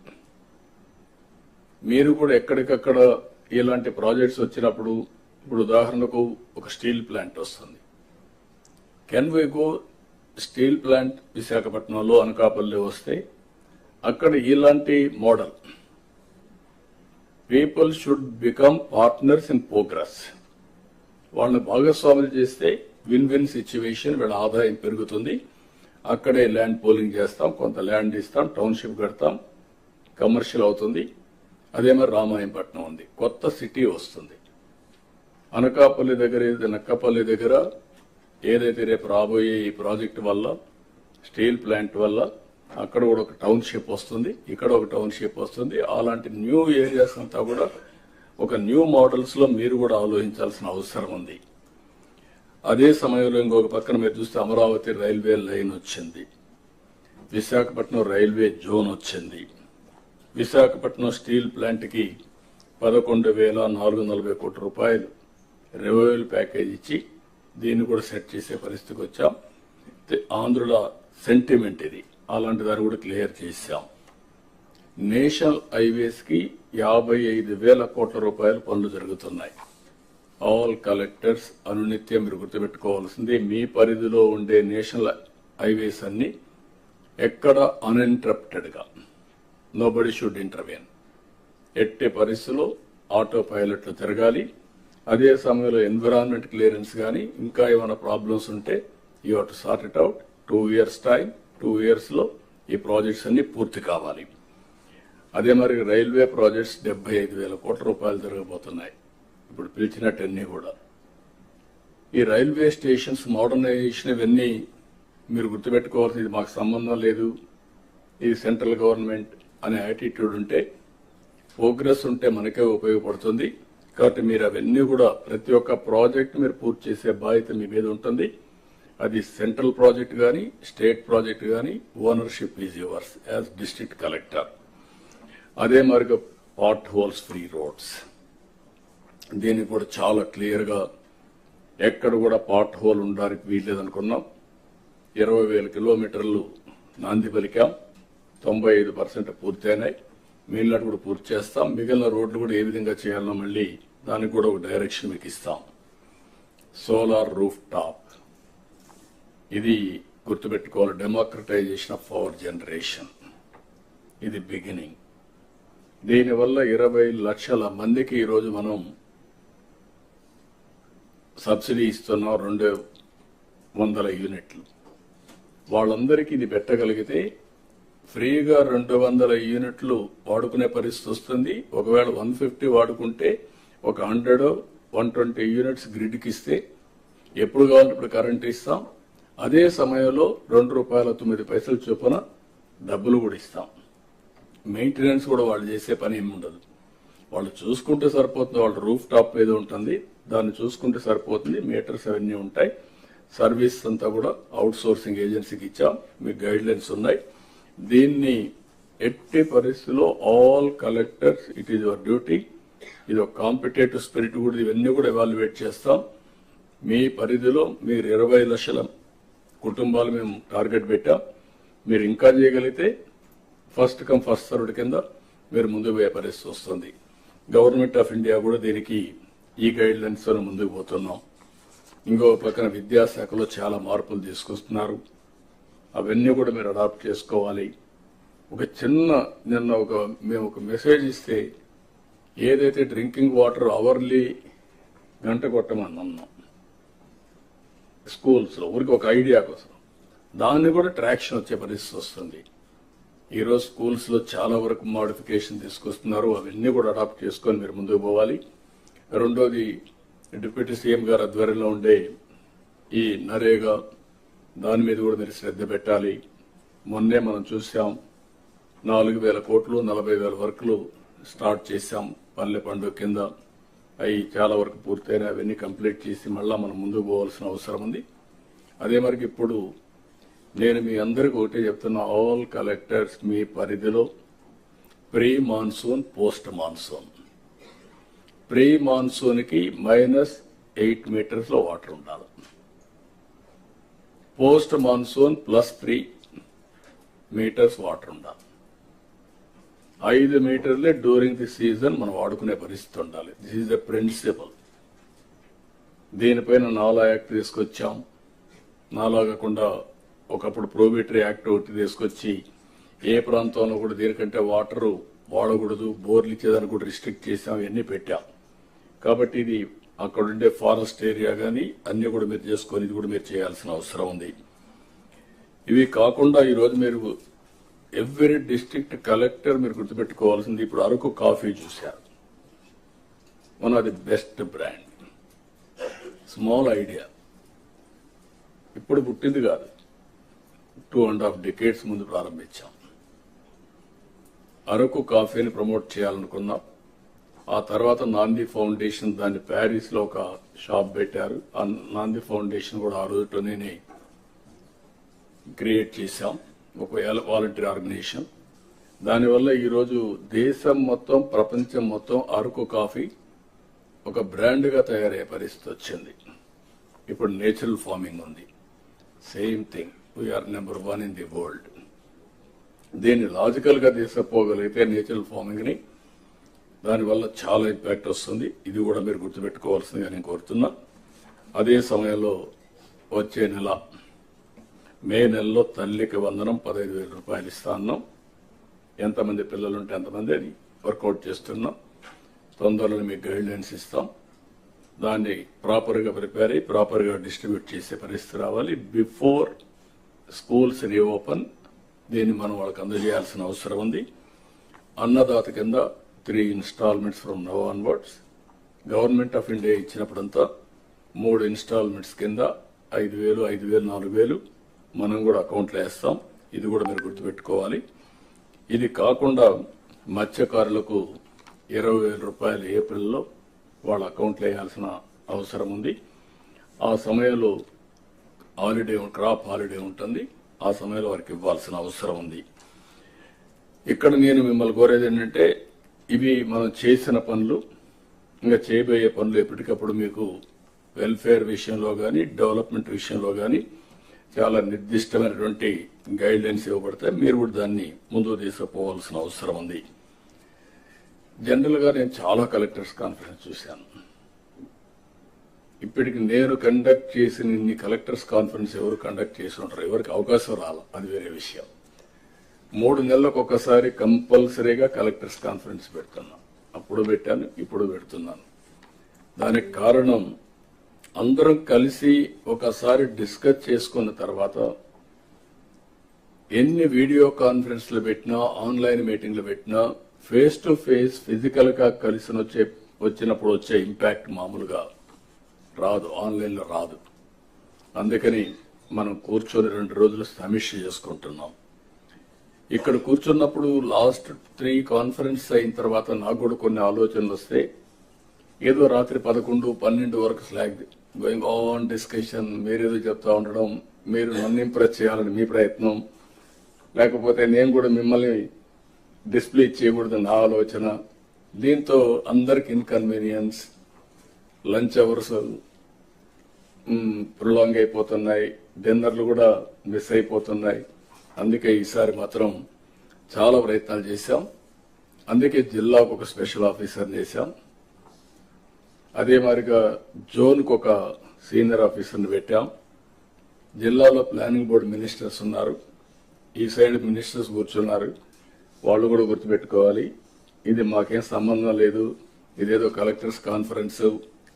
S1: మీరు కూడా ఎక్కడికక్కడ ఇలాంటి ప్రాజెక్ట్స్ వచ్చినప్పుడు, ఇప్పుడు ఉదాహరణకు ఒక స్టీల్ ప్లాంట్ వస్తుంది. Can we go steel plant విశాఖపట్నంలో అనకాపల్లి వస్తే అక్కడ ఇలాంటి model people should become partners in progress. వాళ్ళని భాగస్వాములు చేస్తే విన్ విన్ సిచ్యువేషన్, వీళ్ళ ఆదాయం పెరుగుతుంది. అక్కడే ల్యాండ్ పోలింగ్ చేస్తాం, కొంత ల్యాండ్ ఇస్తాం, టౌన్షిప్ కడతాం, కమర్షియల్ అవుతుంది. అదే మరి రామాయంపట్నం ఉంది, కొత్త సిటీ వస్తుంది. అనకాపల్లి దగ్గర నక్కపల్లి దగ్గర ఏదైతే రేపు రాబోయే ఈ ప్రాజెక్టు వల్ల, స్టీల్ ప్లాంట్ వల్ల అక్కడ కూడా ఒక టౌన్షిప్ వస్తుంది, ఇక్కడ ఒక టౌన్షిప్ వస్తుంది. అలాంటి న్యూ ఏరియాస్ అంతా కూడా ఒక న్యూ మోడల్స్ లో మీరు కూడా ఆలోచించాల్సిన అవసరం ఉంది. అదే సమయంలో ఇంకొక పక్కన మీరు చూస్తే అమరావతి రైల్వే లైన్ వచ్చింది, విశాఖపట్నం రైల్వే జోన్ వచ్చింది. విశాఖపట్నం స్టీల్ ప్లాంట్ కి 11,440 కోట్ల రూపాయలు రెవెన్యూ ప్యాకేజ్ ఇచ్చి దీన్ని కూడా సెట్ చేసే పరిస్థితికి వచ్చాం. ఆంధ్రుల సెంటిమెంట్ ఇది. అలాంటి దాన్ని కూడా క్లియర్ చేశాం. నేషనల్ హైవేస్ కి 55,000 కోట్ల రూపాయల పనులు జరుగుతున్నాయి. ఆల్ కలెక్టర్స్ అనునిత్యం మీరు గుర్తుపెట్టుకోవాల్సింది, మీ పరిధిలో ఉండే నేషనల్ హైవేస్ అన్ని ఎక్కడ అన్ఇంటరప్టెడ్ గా, నోబడి షుడ్ ఇంటర్వెన్. ఎట్టి పరిస్థితుల్లో ఆటో పైలట్లు తిరగాలి. అదే సమయంలో ఎన్విరాన్మెంట్ క్లియరెన్స్ కానీ ఇంకా ఏమైనా ప్రాబ్లమ్స్ ఉంటే you have to sort it out. 2 years time, 2 years లో ఈ ప్రాజెక్ట్స్ అన్ని పూర్తి కావాలి. అదే మరి రైల్వే ప్రాజెక్ట్స్ 75,000 కోట్ల రూపాయలు జరగబోతున్నాయి ఇప్పుడు పిలిచినట్టన్నీ కూడా. ఈ రైల్వే స్టేషన్స్ మోడర్నైజేషన్ ఇవన్నీ మీరు గుర్తుపెట్టుకోవాల్సింది, ఇది మాకు సంబంధం లేదు, ఇది సెంట్రల్ గవర్నమెంట్ అనే యాటిట్యూడ్ ఉంటే, ప్రోగ్రెస్ ఉంటే మనకే ఉపయోగపడుతుంది. కాబట్టి మీరు అవన్నీ కూడా ప్రతి ఒక్క ప్రాజెక్ట్ మీరు పూర్తి చేసే బాధ్యత మీ మీద ఉంటుంది. అది సెంట్రల్ ప్రాజెక్ట్ కానీ స్టేట్ ప్రాజెక్ట్ కానీ ownership is yours as district collector. అదే మరిగా పార్ట్ హోల్స్ ఫ్రీ రోడ్స్, దీన్ని కూడా చాలా క్లియర్ గా ఎక్కడ కూడా పార్ట్ హోల్ ఉండడానికి వీల్లేదనుకున్నాం. 20,000 కిలోమీటర్లు నాంది పలికాం, 95% పూర్తయినాయి. మిగిలినట్టు కూడా పూర్తి చేస్తాం. మిగిలిన రోడ్లు కూడా ఏ విధంగా చేయాలనో మళ్ళీ దానికి కూడా ఒక డైరెక్షన్ మీకు ఇస్తాం. సోలార్ రూఫ్ టాప్, ఇది గుర్తుపెట్టుకోవాలి. డెమోక్రటైజేషన్ ఆఫ్ పవర్ జనరేషన్, ఇది బిగినింగ్. దీనివల్ల 20 లక్షల మందికి ఈరోజు మనం సబ్సిడీ ఇస్తున్నాం, 200 యూనిట్లు. వాళ్ళందరికీ ఇది పెట్టగలిగితే ఫ్రీగా 200 యూనిట్లు వాడుకునే పరిస్థితి వస్తుంది. ఒకవేళ 150 వాడుకుంటే ఒక 100-120 యూనిట్స్ గ్రిడ్కి ఇస్తే ఎప్పుడు కావాలంటే ఇప్పుడు కరెంట్ ఇస్తాం. అదే సమయంలో ₹2.09 చొప్పున డబ్బులు కూడా ఇస్తాం. మెయింటెనెన్స్ కూడా వాళ్ళు చేసే పని ఏమి ఉండదు, వాళ్ళు చూసుకుంటే సరిపోతుంది. వాళ్ళ రూఫ్ టాప్ ఏదో ఉంటుంది, దాన్ని చూసుకుంటే సరిపోతుంది. మీటర్స్ అవన్నీ ఉంటాయి. సర్వీస్ అంతా కూడా అవుట్ సోర్సింగ్ ఏజెన్సీకి ఇచ్చాం. మీకు గైడ్ లైన్స్ ఉన్నాయి. దీన్ని ఎట్టి పరిస్థితిలో all collectors, it is your duty. ఇది ఒక కాంపిటేటివ్ స్పిరిట్ కూడా, ఇవన్నీ కూడా ఎవాల్యుయేట్ చేస్తాం. మీ పరిధిలో మీరు 20 లక్షల కుటుంబాలు మేము టార్గెట్ పెట్టాం. మీరు ఇంకా చేయగలిగితే ఫస్ట్ కమ్ ఫస్ట్ సర్వ్డ్ కింద మీరు ముందుకు పోయే పరిస్థితి వస్తుంది. గవర్నమెంట్ ఆఫ్ ఇండియా కూడా దీనికి ఈ గైడ్ లైన్స్ తో ముందుకు పోతున్నాం. ఇంకో పక్కన విద్యాశాఖలో చాలా మార్పులు తీసుకొస్తున్నారు. అవన్నీ కూడా మీరు అడాప్ట్ చేసుకోవాలి. ఒక చిన్న నిన్న మేము ఒక మెసేజ్ ఇస్తే, ఏదైతే డ్రింకింగ్ వాటర్ అవర్లీ గంట కొట్టమని అన్నాం స్కూల్స్లో, ఊరికి ఒక ఐడియా కోసం. దాన్ని కూడా ట్రాక్షన్ వచ్చే పరిస్థితి వస్తుంది. ఈరోజు స్కూల్స్లో చాలా వరకు మోడిఫికేషన్ తీసుకొస్తున్నారు. అవన్నీ కూడా అడాప్ట్ చేసుకొని మీరు ముందుకు పోవాలి. రెండోది, డిప్యూటీ సీఎం గారు ఆధ్వర్యంలో ఉండే ఈ నరేగా, దాని మీద కూడా మీరు శ్రద్ధ పెట్టాలి. మొన్నే మనం చూసాం 4,000 కోట్లు 40,000 వర్కులు స్టార్ట్ చేశాం పల్లె పండుగ కింద. అవి చాలా వరకు పూర్తయిన, అవన్నీ కంప్లీట్ చేసి మళ్ళా మనం ముందుకు పోవాల్సిన అవసరం ఉంది. అదే మరికి ఇప్పుడు నేను మీ అందరికీ ఒకటే చెప్తున్నా, ఆల్ కలెక్టర్స్ మీ పరిధిలో pre monsoon, post monsoon. Pre monsoon కి -8 మీటర్స్ లో వాటర్ ఉండాలి. పోస్ట్ మాన్సూన్ +3 మీటర్స్ వాటర్ ఉండాలి. 5 మీటర్లే డ్యూరింగ్ ది సీజన్ మనం వాడుకునే పరిస్థితి ఉండాలి. This is the principle. దీనిపైన నాలా యాక్ట్ తీసుకొచ్చాం. నాలా కాకుండా ఒకప్పుడు ప్రోబేటరీ యాక్ట్ ఒకటి తీసుకొచ్చి ఏ ప్రాంతంలో కూడా దీనికంటే వాటర్ వాడకూడదు, బోర్లు ఇచ్చేదాన్ని కూడా రిస్ట్రిక్ట్ చేసాం, ఇవన్నీ పెట్టాం. కాబట్టి ఇది అక్కడుండే ఫారెస్ట్ ఏరియా కానీ అన్ని కూడా మీరు చేసుకొని ఇది కూడా మీరు చేయాల్సిన అవసరం ఉంది. ఇవి కాకుండా ఈరోజు మీరు ఎవ్రీ డిస్ట్రిక్ట్ కలెక్టర్ మీరు గుర్తుపెట్టుకోవాల్సింది, ఇప్పుడు అరకు కాఫీ చూశారు. One of the best brand. Small idea, ఇప్పుడు పుట్టింది కాదు, 2.5 decades ముందు ప్రారంభించాం. అరకు కాఫీని ప్రమోట్ చేయాలనుకున్నాం. ఆ తర్వాత నాంది ఫౌండేషన్ దాన్ని ప్యారిస్ లో ఒక షాప్ పెట్టారు. ఆ నాంది ఫౌండేషన్ కూడా ఆ రోజులోనే క్రియేట్ చేశాం, ఒక వాలంటీర్ ఆర్గనైజేషన్. దానివల్ల ఈరోజు దేశం మొత్తం, ప్రపంచం మొత్తం అరకు కాఫీ ఒక బ్రాండ్ గా తయారయ్యే పరిస్థితి వచ్చింది. ఇప్పుడు నేచురల్ ఫార్మింగ్ ఉంది, same thing. We are number 1 in the world. దీన్ని లాజికల్ గా తీసుకుపోగలిగితే నేచురల్ ఫార్మింగ్ ని, దానివల్ల చాలా ఇంపాక్ట్ వస్తుంది. ఇది కూడా మీరు గుర్తుపెట్టుకోవాల్సిందిగా నేను కోరుతున్నా. అదే సమయంలో వచ్చే నెల మే నెలలో తల్లికి వందనం 15,000 రూపాయలు ఇస్తా అన్నాం. ఎంతమంది పిల్లలుంటే అంతమంది అది వర్కౌట్ చేస్తున్నాం. తొందరలో మీకు గైడ్ లైన్స్ ఇస్తాం. దాన్ని ప్రాపర్ గా ప్రిపేర్ అయ్యి ప్రాపర్ గా డిస్ట్రిబ్యూట్ చేసే పరిస్థితి రావాలి. బిఫోర్ స్కూల్స్ రీఓపెన్ దీన్ని మనం వాళ్ళకి అందజేయాల్సిన అవసరం ఉంది. అన్నదాత కింద 3 installments from now onwards. Government of India ఇచ్చినప్పుడంతా 3 installments కింద 5,000, 5,000, 4,000 మనం కూడా అకౌంట్లో వేస్తాం. ఇది కూడా మీరు గుర్తుపెట్టుకోవాలి. ఇది కాకుండా మత్స్యకారులకు 20,000 రూపాయలు ఏప్రిల్లో వాళ్ళ అకౌంట్లో వేయాల్సిన అవసరం ఉంది. ఆ సమయంలో హాలిడే, క్రాప్ హాలిడే ఉంటుంది. ఆ సమయంలో వారికి ఇవ్వాల్సిన అవసరం ఉంది. ఇక్కడ నేను మిమ్మల్ని కోరేది ఏంటంటే, ఇవి మనం చేసిన పనులు, ఇంకా చేయబోయే పనులు ఎప్పటికప్పుడు మీకు వెల్ఫేర్ విషయంలో కానీ, డెవలప్మెంట్ విషయంలో కానీ చాలా నిర్దిష్టమైనటువంటి గైడ్ లైన్స్ ఇవ్వబడతాయి. మీరు కూడా దాన్ని ముందుకు తీసుకుపోవాల్సిన అవసరం ఉంది. జనరల్ గా నేను చాలా కలెక్టర్స్ కాన్ఫరెన్స్ చూశాను. ఇప్పటికి నేను కండక్ట్ చేసిన ఇన్ని కలెక్టర్స్ కాన్ఫరెన్స్ ఎవరు కండక్ట్ చేసి ఉంటారు? ఎవరికి అవకాశం రాల, అది వేరే విషయం. 3 నెలలకు ఒకసారి కంపల్సరీగా కలెక్టర్స్ కాన్ఫరెన్స్ పెడుతున్నాను. అప్పుడు పెట్టాను, ఇప్పుడు పెడుతున్నాను. దానికి కారణం అందరం కలిసి ఒకసారి డిస్కస్ చేసుకున్న తర్వాత ఎన్ని వీడియో కాన్ఫరెన్స్లు పెట్టినా, ఆన్లైన్ మీటింగ్లు పెట్టినా, ఫేస్ టు ఫేస్ ఫిజికల్ గా కలిసి వచ్చినప్పుడు వచ్చే ఇంపాక్ట్ మామూలుగా రాదు, ఆన్లైన్ లో రాదు. అందుకని మనం కూర్చొని 2 రోజులు సమీక్ష చేసుకుంటున్నాం. ఇక్కడ కూర్చున్నప్పుడు లాస్ట్ 3 కాన్ఫరెన్స్ అయిన తర్వాత నాకు కూడా కొన్ని ఆలోచనలు వస్తే, ఏదో రాత్రి 11, 12 వరకు స్లాగ్ గోయింగ్ ఆన్ డిస్కషన్, మీరేదో చెప్తా ఉండడం, మీరు నన్ను ఇంప్రెస్ చేయాలని మీ ప్రయత్నం, లేకపోతే నేను కూడా మిమ్మల్ని డిస్ప్లే చేయకూడదు నా ఆలోచన. దీంతో అందరికి ఇన్కన్వీనియన్స్, లంచ్ అవర్స్ ప్రొలాంగ్ అయిపోతున్నాయి, డిన్నర్లు కూడా మిస్ అయిపోతున్నాయి. అందుకే ఈసారి మాత్రం చాలా ప్రయత్నాలు చేశాం. అందుకే జిల్లాకు ఒక స్పెషల్ ఆఫీసర్ చేశాం. అదే మాదిరిగా జోన్కు ఒక సీనియర్ ఆఫీసర్ని పెట్టాం. జిల్లాలో ప్లానింగ్ బోర్డు మినిస్టర్స్ ఉన్నారు, ఈ సైడ్ మినిస్టర్స్ కూర్చున్నారు. వాళ్ళు కూడా గుర్తుపెట్టుకోవాలి, ఇది మాకేం సంబంధం లేదు, ఇదేదో కలెక్టర్స్ కాన్ఫరెన్స్,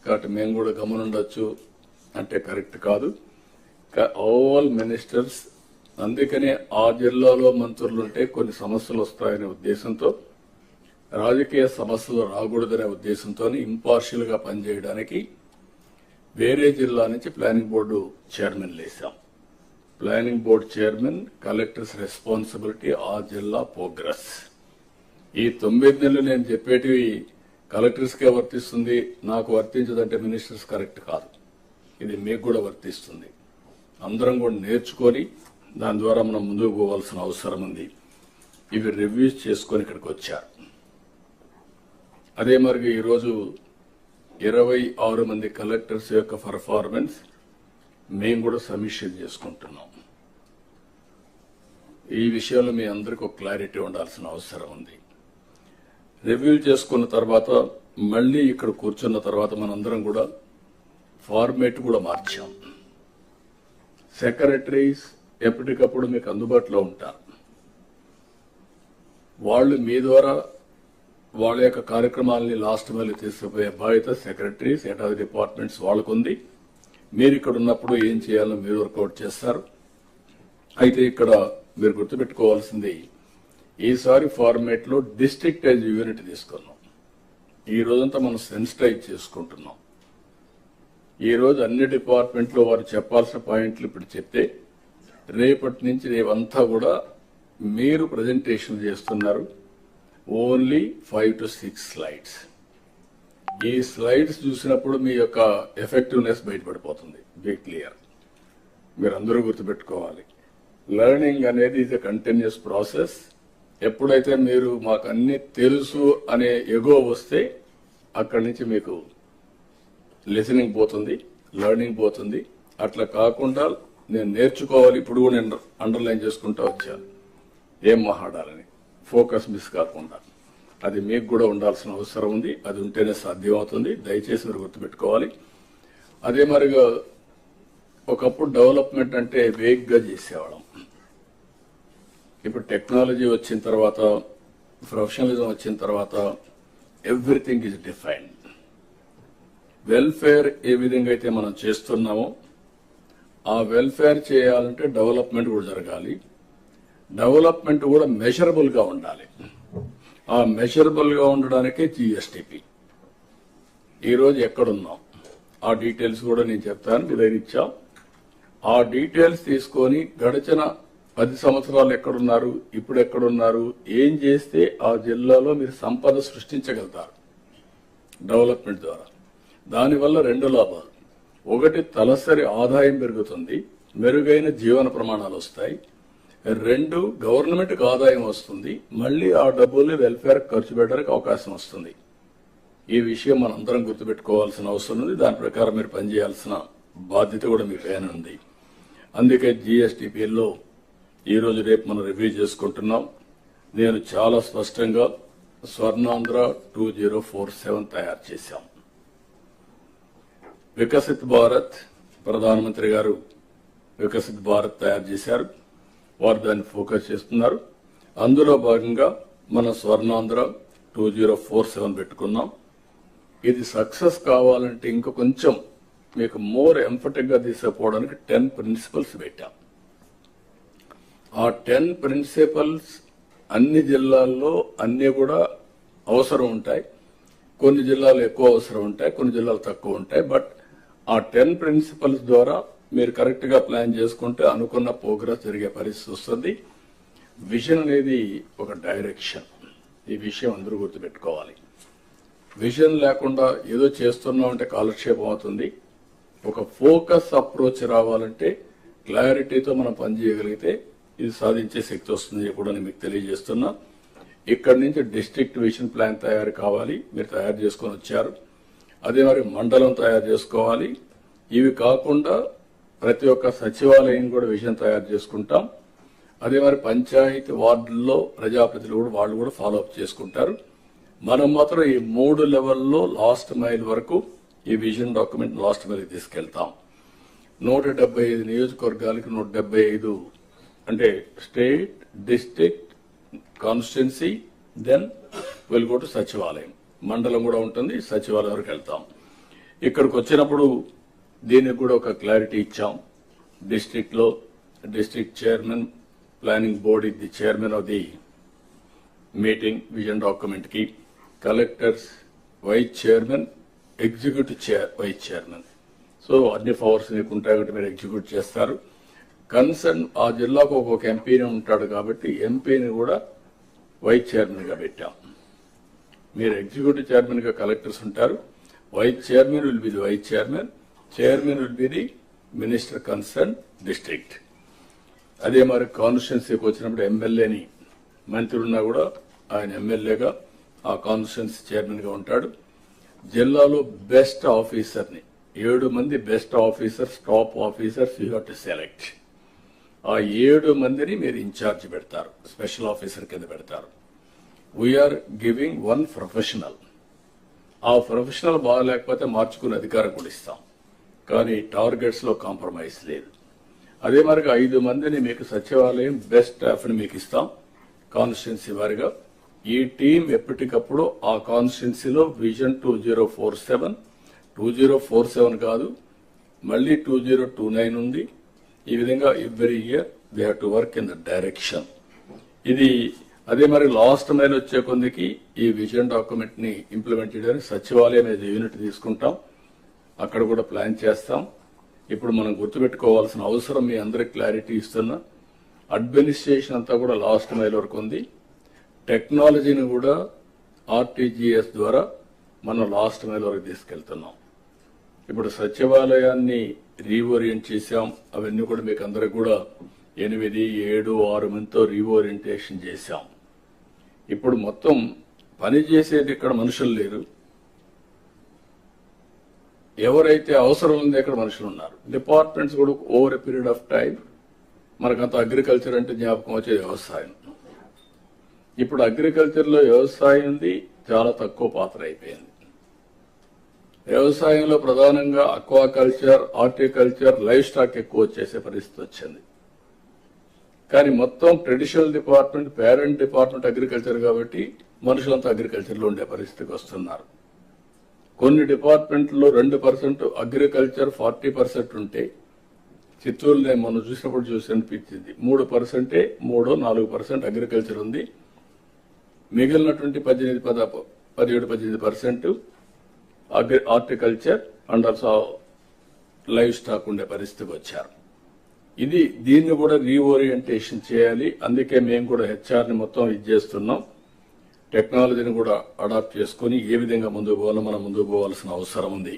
S1: కాబట్టి మేము కూడా గమనుండొచ్చు అంటే కరెక్ట్ కాదు. ఆల్ మినిస్టర్స్, అందుకనే ఆ జిల్లాలో మంత్రులుంటే కొన్ని సమస్యలు వస్తాయనే ఉద్దేశంతో, రాజకీయ సమస్యలు రాకూడదనే ఉద్దేశంతో ఇంపార్షియల్ గా పనిచేయడానికి వేరే జిల్లా నుంచి ప్లానింగ్ బోర్డు చైర్మన్ వేశాం. Planning board chairman, collectors responsibility ఆ జిల్లా ప్రోగ్రెస్. ఈ 9 నెలలు నేను చెప్పేటివి కలెక్టర్స్ కే వర్తిస్తుంది, నాకు వర్తించదంటే మినిస్టర్స్ కరెక్ట్ కాదు. ఇది మీకు కూడా వర్తిస్తుంది. అందరం కూడా నేర్చుకొని దాని ద్వారా మనం ముందుకు పోవాల్సిన అవసరం ఉంది. ఇవి రివ్యూస్ చేసుకొని ఇక్కడికి వచ్చారు. అదే మరి ఈరోజు 26 మంది కలెక్టర్స్ యొక్క పర్ఫార్మెన్స్ మేము కూడా సమీక్ష చేసుకుంటున్నాం. ఈ విషయంలో మీ అందరికీ ఒక క్లారిటీ ఉండాల్సిన అవసరం ఉంది. రివ్యూ చేసుకున్న తర్వాత మళ్ళీ ఇక్కడ కూర్చున్న తర్వాత మనందరం కూడా ఫార్మేట్ కూడా మార్చాం. సెక్రటరీస్ ఎప్పటికప్పుడు మీకు అందుబాటులో ఉంటారు. వాళ్ళు మీ ద్వారా వాళ్ళ యొక్క కార్యక్రమాలని లాస్ట్ మైల్ తీసుకుపోయే బాధ్యత సెక్రటరీస్, హెడ్ ఆఫ్ డిపార్ట్మెంట్స్ వాళ్ళకుంది. మీరు ఇక్కడ ఉన్నప్పుడు ఏం చేయాలో మీరు వర్కౌట్ చేస్తారు. అయితే ఇక్కడ మీరు గుర్తుపెట్టుకోవాల్సింది, ఈసారి ఫార్మేట్ లో డిస్ట్రిక్ట్ యాజ్ యూనిట్ తీసుకున్నాం. ఈ రోజంతా మనం సెన్సిటైజ్ చేసుకుంటున్నాం. ఈ రోజు అన్ని డిపార్ట్మెంట్లో వారు చెప్పాల్సిన పాయింట్లు ఇప్పుడు చెప్తే, రేపటి నుంచి రేవంతా కూడా మీరు ప్రజెంటేషన్ చేస్తున్నారు. Only 5 to 6 slides. ఈ స్లైడ్స్ చూసినప్పుడు మీ యొక్క ఎఫెక్టివ్నెస్ బయటపడిపోతుంది. Be clear. మీరందరూ గుర్తుపెట్టుకోవాలి, లెర్నింగ్ అనేది ఇది కంటిన్యూస్ ప్రాసెస్. ఎప్పుడైతే మీరు మాకు అన్ని తెలుసు అనే ఎగో వస్తే అక్కడి నుంచి మీకు లిసనింగ్ పోతుంది, లెర్నింగ్ పోతుంది. అట్లా కాకుండా నేను నేర్చుకోవాలి, ఇప్పుడు కూడా నేను అండర్లైన్ చేసుకుంటూ వచ్చాను ఏం మాట్లాడాలని, ఫోకస్ మిస్ కాకుండా. అది మీకు కూడా ఉండాల్సిన అవసరం ఉంది. అది ఉంటేనే సాధ్యం అవుతుంది. దయచేసి మీరు గుర్తుపెట్టుకోవాలి. అదే మరిగా ఒకప్పుడు డెవలప్మెంట్ అంటే వేగ్గా చేసేవాళ్ళం. ఇప్పుడు టెక్నాలజీ వచ్చిన తర్వాత, ప్రొఫెషనలిజం వచ్చిన తర్వాత ఎవ్రీథింగ్ ఈజ్ డిఫైన్డ్. వెల్ఫేర్ ఏ విధంగా అయితే మనం చేస్తున్నామో ఆ వెల్ఫేర్ చేయాలంటే డెవలప్మెంట్ కూడా జరగాలి. డెవలప్మెంట్ కూడా మెజరబుల్ గా ఉండాలి. ఆ మెజరబుల్ గా ఉండడానికే జిఎస్టిపి. ఈరోజు ఎక్కడున్నాం ఆ డీటెయిల్స్ కూడా నేను చెప్తాను. మీ దగ్గర ఇచ్చాం. ఆ డీటెయిల్స్ తీసుకొని గడిచిన 10 సంవత్సరాలు ఎక్కడున్నారు, ఇప్పుడు ఎక్కడున్నారు, ఏం చేస్తే ఆ జిల్లాలో మీరు సంపద సృష్టించగలుగుతారు డెవలప్మెంట్ ద్వారా. దానివల్ల 2 లాభాలు. ఒకటి, తలసరి ఆదాయం పెరుగుతుంది, మెరుగైన జీవన ప్రమాణాలు వస్తాయి. 2, గవర్నమెంట్కి ఆదాయం వస్తుంది. మళ్లీ ఆ డబ్బుల్ని వెల్ఫేర్ ఖర్చు పెట్టడానికి అవకాశం వస్తుంది. ఈ విషయం మనందరం గుర్తుపెట్టుకోవాల్సిన అవసరం ఉంది. దాని ప్రకారం మీరు పనిచేయాల్సిన బాధ్యత కూడా మీ పైన ఉంది. అందుకే జిఎస్టిపిలో ఈ రోజు రేపు మనం రివ్యూ చేసుకుంటున్నాం. నేను చాలా స్పష్టంగా స్వర్ణాంధ్ర 2047 తయారు చేశాం. వికసిత్ భారత్, ప్రధానమంత్రి గారు వికసిత్ భారత్ తయారు చేశారు. వారు దాన్ని ఫోకస్ చేస్తున్నారు. అందులో భాగంగా మన స్వర్ణాంధ్ర 2047 పెట్టుకున్నాం. ఇది సక్సెస్ కావాలంటే ఇంకా కొంచెం మీకు మోర్ ఎంఫటిక్ గా తీసుకుపోవడానికి 10 ప్రిన్సిపల్స్ పెట్టాం. ఆ 10 ప్రిన్సిపల్స్ అన్ని జిల్లాల్లో అన్ని కూడా అవసరం ఉంటాయి. కొన్ని జిల్లాలు ఎక్కువ అవసరం ఉంటాయి, కొన్ని జిల్లాలు తక్కువ ఉంటాయి. బట్ ఆ 10 ప్రిన్సిపల్స్ ద్వారా మీరు కరెక్ట్ గా ప్లాన్ చేసుకుంటే అనుకున్న ప్రోగ్రెస్ జరిగే పరిస్థితి వస్తుంది. విజన్ అనేది ఒక డైరెక్షన్. ఈ విషయం అందరూ గుర్తుపెట్టుకోవాలి. విజన్ లేకుండా ఏదో చేస్తున్నామంటే కాలక్షేపం అవుతుంది. ఒక ఫోకస్ అప్రోచ్ రావాలంటే క్లారిటీతో మనం పనిచేయగలిగితే ఇది సాధించే శక్తి వస్తుంది కూడా నేను మీకు తెలియజేస్తున్నా. ఇక్కడి నుంచి డిస్ట్రిక్ట్ విజన్ ప్లాన్ తయారు కావాలి. మీరు తయారు చేసుకొని వచ్చారు. అదే మరి మండలం తయారు చేసుకోవాలి. ఇవి కాకుండా ప్రతి ఒక్క సచివాలయం కూడా విజన్ తయారు చేసుకుంటాం. అదే మరి పంచాయతీ వార్డుల్లో ప్రజాప్రతినిధులు కూడా వాళ్ళు కూడా ఫాలో అప్ చేసుకుంటారు. మనం మాత్రం ఈ 3 లెవెల్లో లాస్ట్ మైల్ వరకు ఈ విజన్ డాక్యుమెంట్ లాస్ట్ మైల్ తీసుకెళ్తాం. 175 నియోజకవర్గాలకి 175 అంటే state, district, constituency, then will go to సచివాలయం. మండలం కూడా ఉంటుంది, సచివాలయం వరకు వెళ్తాం. ఇక్కడికి వచ్చినప్పుడు దీనికి కూడా ఒక క్లారిటీ ఇచ్చాం. డిస్ట్రిక్ట్ లో డిస్ట్రిక్ట్ చైర్మన్, ప్లానింగ్ బోర్డ్ ఇది chairman of the meeting vision document కి, collectors vice chairman, executive vice chairman. So అన్ని పవర్స్ మీకు ఉంటాయి కాబట్టి మీరు ఎగ్జిక్యూట్ చేస్తారు. కన్సర్న్ ఆ జిల్లాకు ఒక్కొక్క ఎంపీని ఉంటాడు కాబట్టి ఎంపీని కూడా వైస్ చైర్మన్ గా పెట్టాం. మీరు ఎగ్జిక్యూటివ్ చైర్మన్ గా కలెక్టర్స్ ఉంటారు. Vice chairman will be the vice chairman, chairman will be the minister concern district. అదే మరి కాన్స్టిట్యున్సీకి వచ్చినప్పుడు ఎమ్మెల్యేని, మంత్రి ఉన్నా కూడా ఆయన ఎమ్మెల్యేగా ఆ కాన్స్టిట్యున్సీ చైర్మన్ గా ఉంటాడు. జిల్లాలో బెస్ట్ ఆఫీసర్ ని 7 మంది best officers, top officers you have to select. ఆ 7 మందిని మీరు ఇన్ఛార్జ్ పెడతారు, స్పెషల్ ఆఫీసర్ కింద పెడతారు. We are giving 1 professional. ఆ ప్రొఫెషనల్ బాగాలేకపోతే మార్చుకునే అధికారం కూడా ఇస్తాం, కానీ టార్గెట్స్ లో కాంప్రమైజ్ లేదు. అదే మరిగా 5 మందిని మీకు సచివాలయం బెస్ట్ స్టాఫ్ ని మీకు ఇస్తాం కాన్స్టిట్యున్సీ వారిగా. ఈ టీం ఎప్పటికప్పుడు ఆ కాన్స్టిట్యున్సీలో విజన్ 2047 కాదు, మళ్ళీ 2029 ఉంది. ఈ విధంగా every year they have to work in the direction. ఇది అదే మరి లాస్ట్ మైల్ వచ్చే కొందికి ఈ విజన్ డాక్యుమెంట్ ని ఇంప్లిమెంట్ చేయడానికి సచివాలయం అనేది యూనిట్ తీసుకుంటాం, అక్కడ కూడా ప్లాన్ చేస్తాం. ఇప్పుడు మనం గుర్తుపెట్టుకోవాల్సిన అవసరం మీ అందరికి క్లారిటీ ఇస్తున్నా. అడ్మినిస్ట్రేషన్ అంతా కూడా లాస్ట్ మైల్ వరకు ఉంది. టెక్నాలజీని కూడా ఆర్టీజీఎస్ ద్వారా మనం లాస్ట్ మైల్ వరకు తీసుకెళ్తున్నాం. ఇప్పుడు సచివాలయాన్ని రీఓరియంట్ చేశాం. అవన్నీ కూడా మీకు అందరికి కూడా 8, 7, 6 మందితో రీఓరియంటేషన్ చేశాం. ఇప్పుడు మొత్తం పని చేసేది ఇక్కడ మనుషులు లేరు. ఎవరైతే అవసరం ఉందో ఇక్కడ మనుషులు ఉన్నారు. డిపార్ట్మెంట్స్ కూడా over a period of time మనకంత అగ్రికల్చర్ అంటే జ్ఞాపకం వచ్చేది వ్యవసాయం. ఇప్పుడు అగ్రికల్చర్ లో వ్యవసాయం ఉంది చాలా తక్కువ పాత్ర అయిపోయింది. వ్యవసాయంలో ప్రధానంగా అక్వాకల్చర్, హార్టికల్చర్, లైవ్ స్టాక్ ఎక్కువ వచ్చేసే పరిస్థితి వచ్చింది. కానీ మొత్తం traditional department, parent department agriculture కాబట్టి మనుషులంతా అగ్రికల్చర్ లో ఉండే పరిస్థితికి వస్తున్నారు. కొన్ని డిపార్ట్మెంట్లో 2% అగ్రికల్చర్, 40% ఉంటే చిత్తూరు నేను మనం చూసినప్పుడు చూసి అనిపించింది 3%, 3-4% అగ్రికల్చర్ ఉంది. మిగిలినటువంటి 17-18% horticulture and also live stock ఉండే పరిస్థితికి వచ్చారు. దీన్ని కూడా రీఓరియంటేషన్ చేయాలి. అందుకే మేము కూడా హెచ్ఆర్ ని మొత్తం చేస్తున్నాం. టెక్నాలజీని కూడా అడాప్ట్ చేసుకుని ఏ విధంగా ముందుకు పోవాలో మనం ముందుకు పోవాల్సిన అవసరం ఉంది.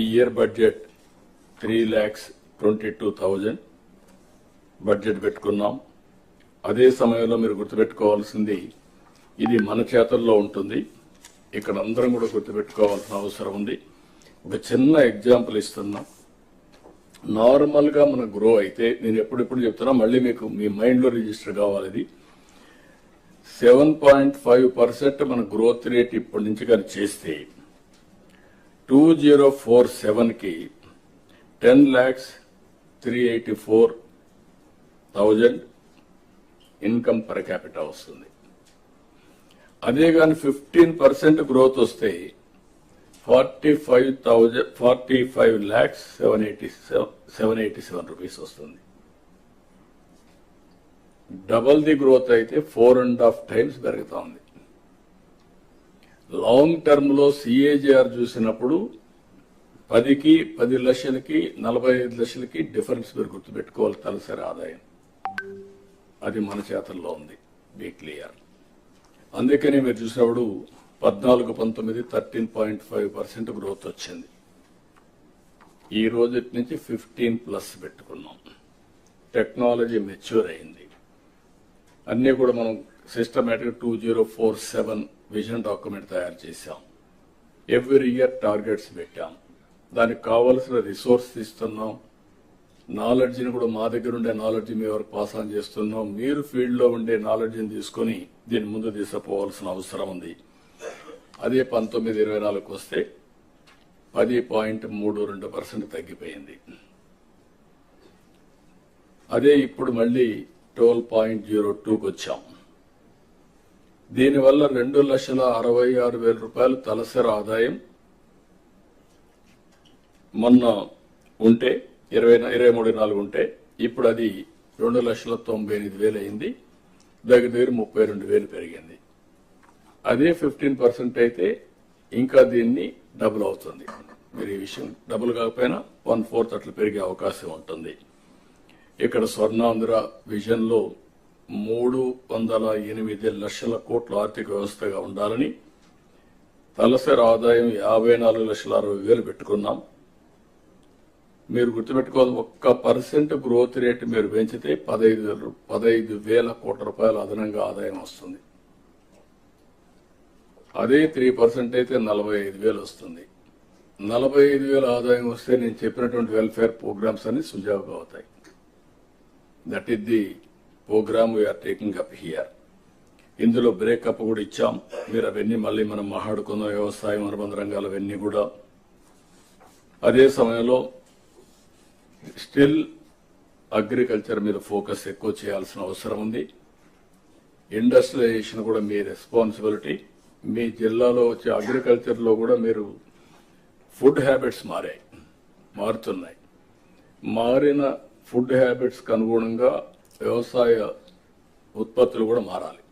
S1: ఈ ఇయర్ బడ్జెట్ 3,22,000 బడ్జెట్ పెట్టుకున్నాం. అదే సమయంలో మీరు గుర్తుపెట్టుకోవాల్సింది ఇది మన చేతుల్లో ఉంటుంది. ఇక్కడ అందరం కూడా గుర్తుపెట్టుకోవాల్సిన అవసరం ఉంది. ఒక చిన్న ఎగ్జాంపుల్ ఇస్తున్నా. నార్మల్ గా మన గ్రో అయితే నేను ఎప్పుడెప్పుడు చెప్తున్నా, మళ్ళీ మీకు మీ మైండ్ లో రిజిస్టర్ కావాలి. ఇది 7.5% మన గ్రోత్ రేట్ ఇప్పటి నుంచి కానీ చేస్తే 2047 కి 10,384,000 ఇన్కమ్ పర్ క్యాపిటల్ వస్తుంది. అదే కానీ 15% గ్రోత్ వస్తే 45,787 రూపీస్ వస్తుంది. డబల్ ది గ్రోత్ అయితే 4.5 times పెరుగుతా ఉంది. లాంగ్ టర్మ్ లో సిఏజీఆర్ చూసినప్పుడు 10కి 10 లక్షలకి 45 లక్షలకి డిఫరెన్స్ మీరు గుర్తుపెట్టుకోవాలి. తలసరి ఆదాయం అది మన చేతుల్లో ఉంది. Be clear. అందుకని మీరు చూసినప్పుడు 14-19 13.5% గ్రోత్ వచ్చింది. ఈ రోజు నుంచి 15+ పెట్టుకున్నాం. టెక్నాలజీ మెచ్యూర్ అయింది. అన్ని కూడా మనం సిస్టమేటిక్ 2047 విజన్ డాక్యుమెంట్ తయారు చేశాం. ఎవ్రీ ఇయర్ టార్గెట్స్ పెట్టాం. దానికి కావలసిన రిసోర్స్ ఇస్తున్నాం. నాలెడ్జ్ని కూడా మా దగ్గర ఉండే నాలెడ్జ్ మీ వరకు పాస్ ఆన్ చేస్తున్నాం. మీరు ఫీల్డ్ లో ఉండే నాలెడ్జ్ని తీసుకుని దీని ముందు తీసుకుపోవాల్సిన అవసరం ఉంది. అదే 19-24 వస్తే 10.32% తగ్గిపోయింది. అదే ఇప్పుడు మళ్ళీ 12.02కి వచ్చాం. దీనివల్ల 2,66,000 రూపాయలు తలసరి ఆదాయం మొన్న ఉంటే 23.4 ఉంటే ఇప్పుడు అది 2,98,000 అయింది. దగ్గర 32,000 పెరిగింది. అదే 15% అయితే ఇంకా దీన్ని డబుల్ అవుతుంది. మీరు ఈ విషయం డబుల్ కాకపోయినా 1/4 అట్లా పెరిగే అవకాశం ఉంటుంది. ఇక్కడ స్వర్ణాంధ్ర విజన్ లో 308 లక్షల కోట్ల ఆర్థిక వ్యవస్థగా ఉండాలని తలసరి ఆదాయం 54,60,000 పెట్టుకున్నాం. మీరు గుర్తుపెట్టుకోవాలి, 1% గ్రోత్ రేట్ మీరు పెంచితే 15,000 కోట్ల రూపాయల అదనంగా ఆదాయం వస్తుంది. అదే 3% అయితే 45,000 వస్తుంది. 45,000 ఆదాయం వస్తే నేను చెప్పినటువంటి వెల్ఫేర్ ప్రోగ్రామ్స్ అన్ని సుజావుగా అవుతాయి. That is the programme we are taking up here. ఇందులో బ్రేకప్ కూడా ఇచ్చాం. మీరు అవన్నీ మళ్ళీ మనం మాట్లాడుకున్న వ్యవసాయం అనుబంధ రంగాలు అవన్నీ కూడా. అదే సమయంలో స్టిల్ అగ్రికల్చర్ మీద ఫోకస్ ఎక్కువ చేయాల్సిన అవసరం ఉంది. ఇండస్ట్రియలైజేషన్ కూడా మీ రెస్పాన్సిబిలిటీ. మీ జిల్లాలో వచ్చే అగ్రికల్చర్ లో కూడా మీరు ఫుడ్ హ్యాబిట్స్ మారుతున్నాయి. మారిన ఫుడ్ హ్యాబిట్స్ కు అనుగుణంగా వ్యవసాయ ఉత్పత్తులు కూడా మారాలి.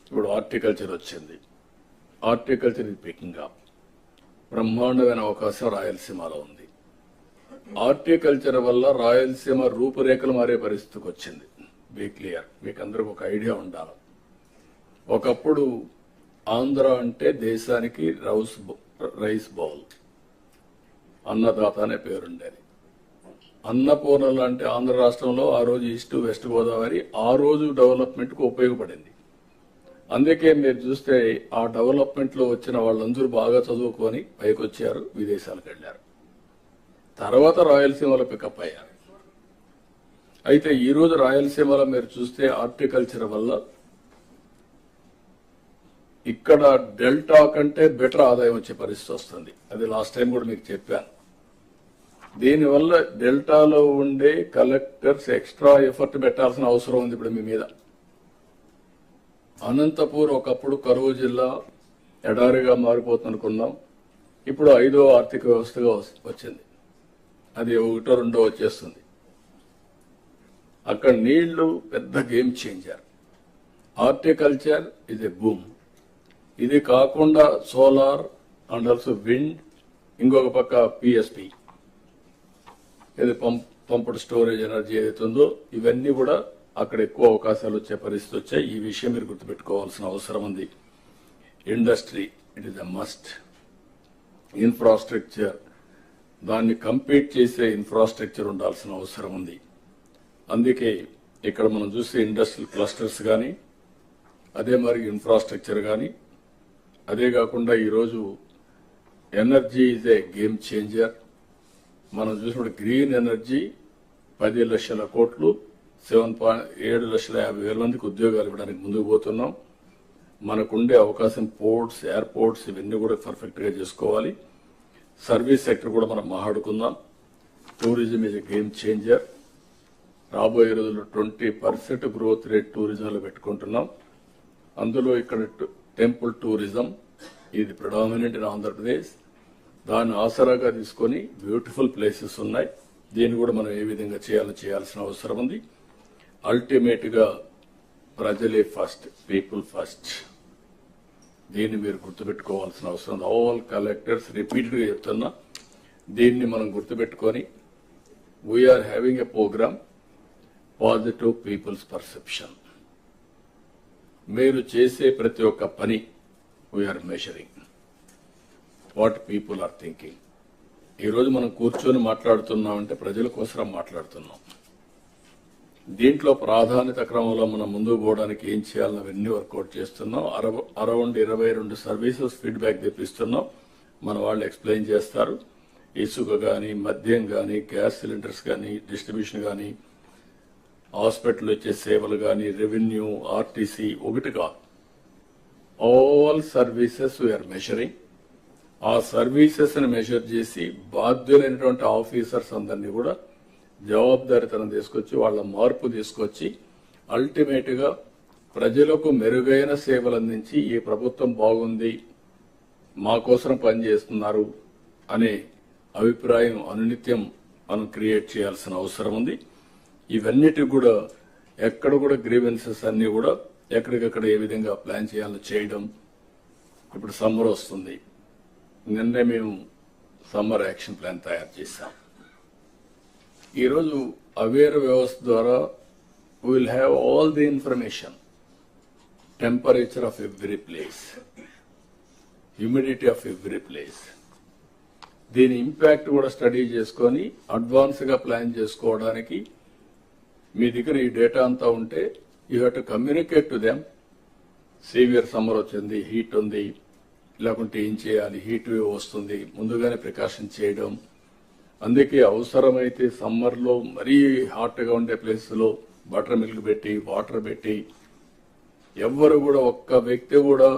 S1: ఇప్పుడు హార్టికల్చర్ వచ్చింది. హార్టికల్చర్ ఇది పికింగ్ అప్. బ్రహ్మాండమైన అవకాశం రాయలసీమలో ఉంది. హార్టికల్చర్ వల్ల రాయలసీమ రూపురేఖలు మారే పరిస్థితికి వచ్చింది. బీ క్లియర్, మీకు అందరికి ఒక ఐడియా ఉండాలి. ఒకప్పుడు ఆంధ్ర అంటే దేశానికి రైస్ బౌల్, అన్నదాత అనే పేరుండేది. అన్నపూర్ణ లాంటి ఆంధ్ర రాష్ట్రంలో ఆ రోజు ఈస్ట్ వెస్ట్ గోదావరి ఆ రోజు డెవలప్మెంట్ కు ఉపయోగపడింది. అందుకే మీరు చూస్తే ఆ డెవలప్మెంట్ లో వచ్చిన వాళ్ళందరూ బాగా చదువుకొని పైకి వచ్చారు, విదేశాలకు వెళ్లారు. తర్వాత రాయలసీమలో పికప్ అయ్యారు. అయితే ఈ రోజు రాయలసీమలో మీరు చూస్తే హార్టికల్చర్ వల్ల ఇక్కడ డెల్టా కంటే బెటర్ ఆదాయం వచ్చే పరిస్థితి వస్తుంది. అది లాస్ట్ టైం కూడా మీకు చెప్పాను. దీనివల్ల డెల్టాలో ఉండే కలెక్టర్స్ ఎక్స్ట్రా ఎఫర్ట్ పెట్టాల్సిన అవసరం ఉంది ఇప్పుడు మీ మీద. అనంతపూర్ ఒకప్పుడు కరువు జిల్లా ఎడారిగా మారిపోతుందనుకున్నాం. ఇప్పుడు 5వ ఆర్థిక వ్యవస్థగా వచ్చింది. అది 1, 2 వచ్చేస్తుంది. అక్కడ నీళ్లు పెద్ద game changer. Horticulture is a boom. ఇది కాకుండా సోలార్ అండ్ ఆల్సో విండ్, ఇంకొక పక్క పిఎస్పి, ఇది పంప్డ్ స్టోరేజ్ ఎనర్జీ ఏదైతే ఉందో, ఇవన్నీ కూడా అక్కడ ఎక్కువ అవకాశాలు వచ్చే పరిస్థితి వచ్చాయి. ఈ విషయం మీరు గుర్తుపెట్టుకోవాల్సిన అవసరం ఉంది. Industry it is a must. Infrastructure, దాన్ని కంపీట్ చేసే ఇన్ఫ్రాస్ట్రక్చర్ ఉండాల్సిన అవసరం ఉంది. అందుకే ఇక్కడ మనం చూసే ఇండస్ట్రియల్ క్లస్టర్స్ కానీ, అదే మరి ఇన్ఫ్రాస్ట్రక్చర్ కానీ, అదే కాకుండా ఈరోజు energy is a game changer. మనం చూసినప్పుడు గ్రీన్ ఎనర్జీ 10 లక్షల కోట్లు, 7,50,000 మందికి ఉద్యోగాలు ఇవ్వడానికి ముందుకు పోతున్నాం. మనకుండే అవకాశం పోర్ట్స్, ఎయిర్పోర్ట్స్ ఇవన్నీ కూడా పర్ఫెక్ట్ గా చేసుకోవాలి. సర్వీస్ సెక్టర్ కూడా మనం మాట్లాడుకుందాం. Tourism is a game changer. రాబోయే రోజుల్లో 20% గ్రోత్ రేట్ టూరిజంలో పెట్టుకుంటున్నాం. అందులో ఇక్కడ టెంపుల్ టూరిజం ఇది ప్రిడామినెంట్ ఇన్ ఆంధ్రప్రదేశ్. దాన్ని ఆసరాగా తీసుకొని బ్యూటిఫుల్ ప్లేసెస్ ఉన్నాయి. దీన్ని కూడా మనం ఏ విధంగా చేయాల్సిన అవసరం ఉంది. అల్టిమేట్ గా ప్రజలే ఫస్ట్, పీపుల్ ఫస్ట్. దీన్ని మీరు గుర్తుపెట్టుకోవాల్సిన అవసరం ఉంది. ఆల్ కలెక్టర్స్ రిపీటెడ్ గా చెప్తున్నా, దీన్ని మనం గుర్తుపెట్టుకొని we are having a programme positive people's perception. మీరు చేసే ప్రతి ఒక్క పని we are measuring what people are thinking. ఈరోజు మనం కూర్చొని మాట్లాడుతున్నామంటే ప్రజల కోసం మాట్లాడుతున్నాం. దీంట్లో ప్రాధాన్యత క్రమంలో మనం ముందుకు పోవడానికి ఏం చేయాలని అవన్నీ వర్కౌట్ చేస్తున్నాం. అరౌండ్ 22 సర్వీసెస్ ఫీడ్బ్యాక్ తెప్పిస్తున్నాం. మన వాళ్ళు ఎక్స్ప్లెయిన్ చేస్తారు. ఇసుక కానీ, మద్యం కానీ, గ్యాస్ సిలిండర్స్ కానీ, డిస్ట్రిబ్యూషన్ కానీ, హాస్పిటల్ వచ్చే సేవలు కానీ, రెవెన్యూ, ఆర్టీసీ, ఒకటి కాదు, ఆల్ సర్వీసెస్ వీఆర్ మెజరింగ్. ఆ సర్వీసెస్ ని మెజర్ చేసి బాధ్యులైనటువంటి ఆఫీసర్స్ అందరినీ కూడా జవాబుదారీతనం తీసుకొచ్చి వాళ్ళ మార్పు తీసుకొచ్చి అల్టిమేట్ గా ప్రజలకు మెరుగైన సేవలు అందించి ఈ ప్రభుత్వం బాగుంది, మా కోసం పనిచేస్తున్నారు అనే అభిప్రాయం అనునిత్యం మనం క్రియేట్ చేయాల్సిన అవసరం ఉంది. ఇవన్నిటి కూడా ఎక్కడ కూడా గ్రీవెన్సెస్ అన్ని కూడా ఎక్కడికక్కడ ఏ విధంగా ప్లాన్ చేయాలో చేయడం. ఇప్పుడు సమ్మర్ వస్తుంది, నిన్నే మేము సమ్మర్ యాక్షన్ ప్లాన్ తయారు చేశాం. ఈరోజు అవేర్ వ్యవస్థ ద్వారా will have all the information, temperature of every place, humidity of every place. దీని ఇంపాక్ట్ కూడా స్టడీ చేసుకొని అడ్వాన్స్ గా ప్లాన్ చేసుకోవడానికి మీ దగ్గర ఈ డేటా అంతా ఉంటే you have to communicate to them. Severe summer వచ్చింది, హీట్ ఉంది, లేకుంటే ఏం చేయాలి, హీట్ వేవ్ వస్తుంది, ముందుగానే ప్రికాషన్ చేయడం. అందుకే అవసరమైతే సమ్మర్ లో మరీ హాట్ గా ఉండే ప్లేస్ లో బటర్ మిల్క్ పెట్టి వాటర్ పెట్టి, ఎవ్వరు కూడా ఒక్క వ్యక్తి కూడా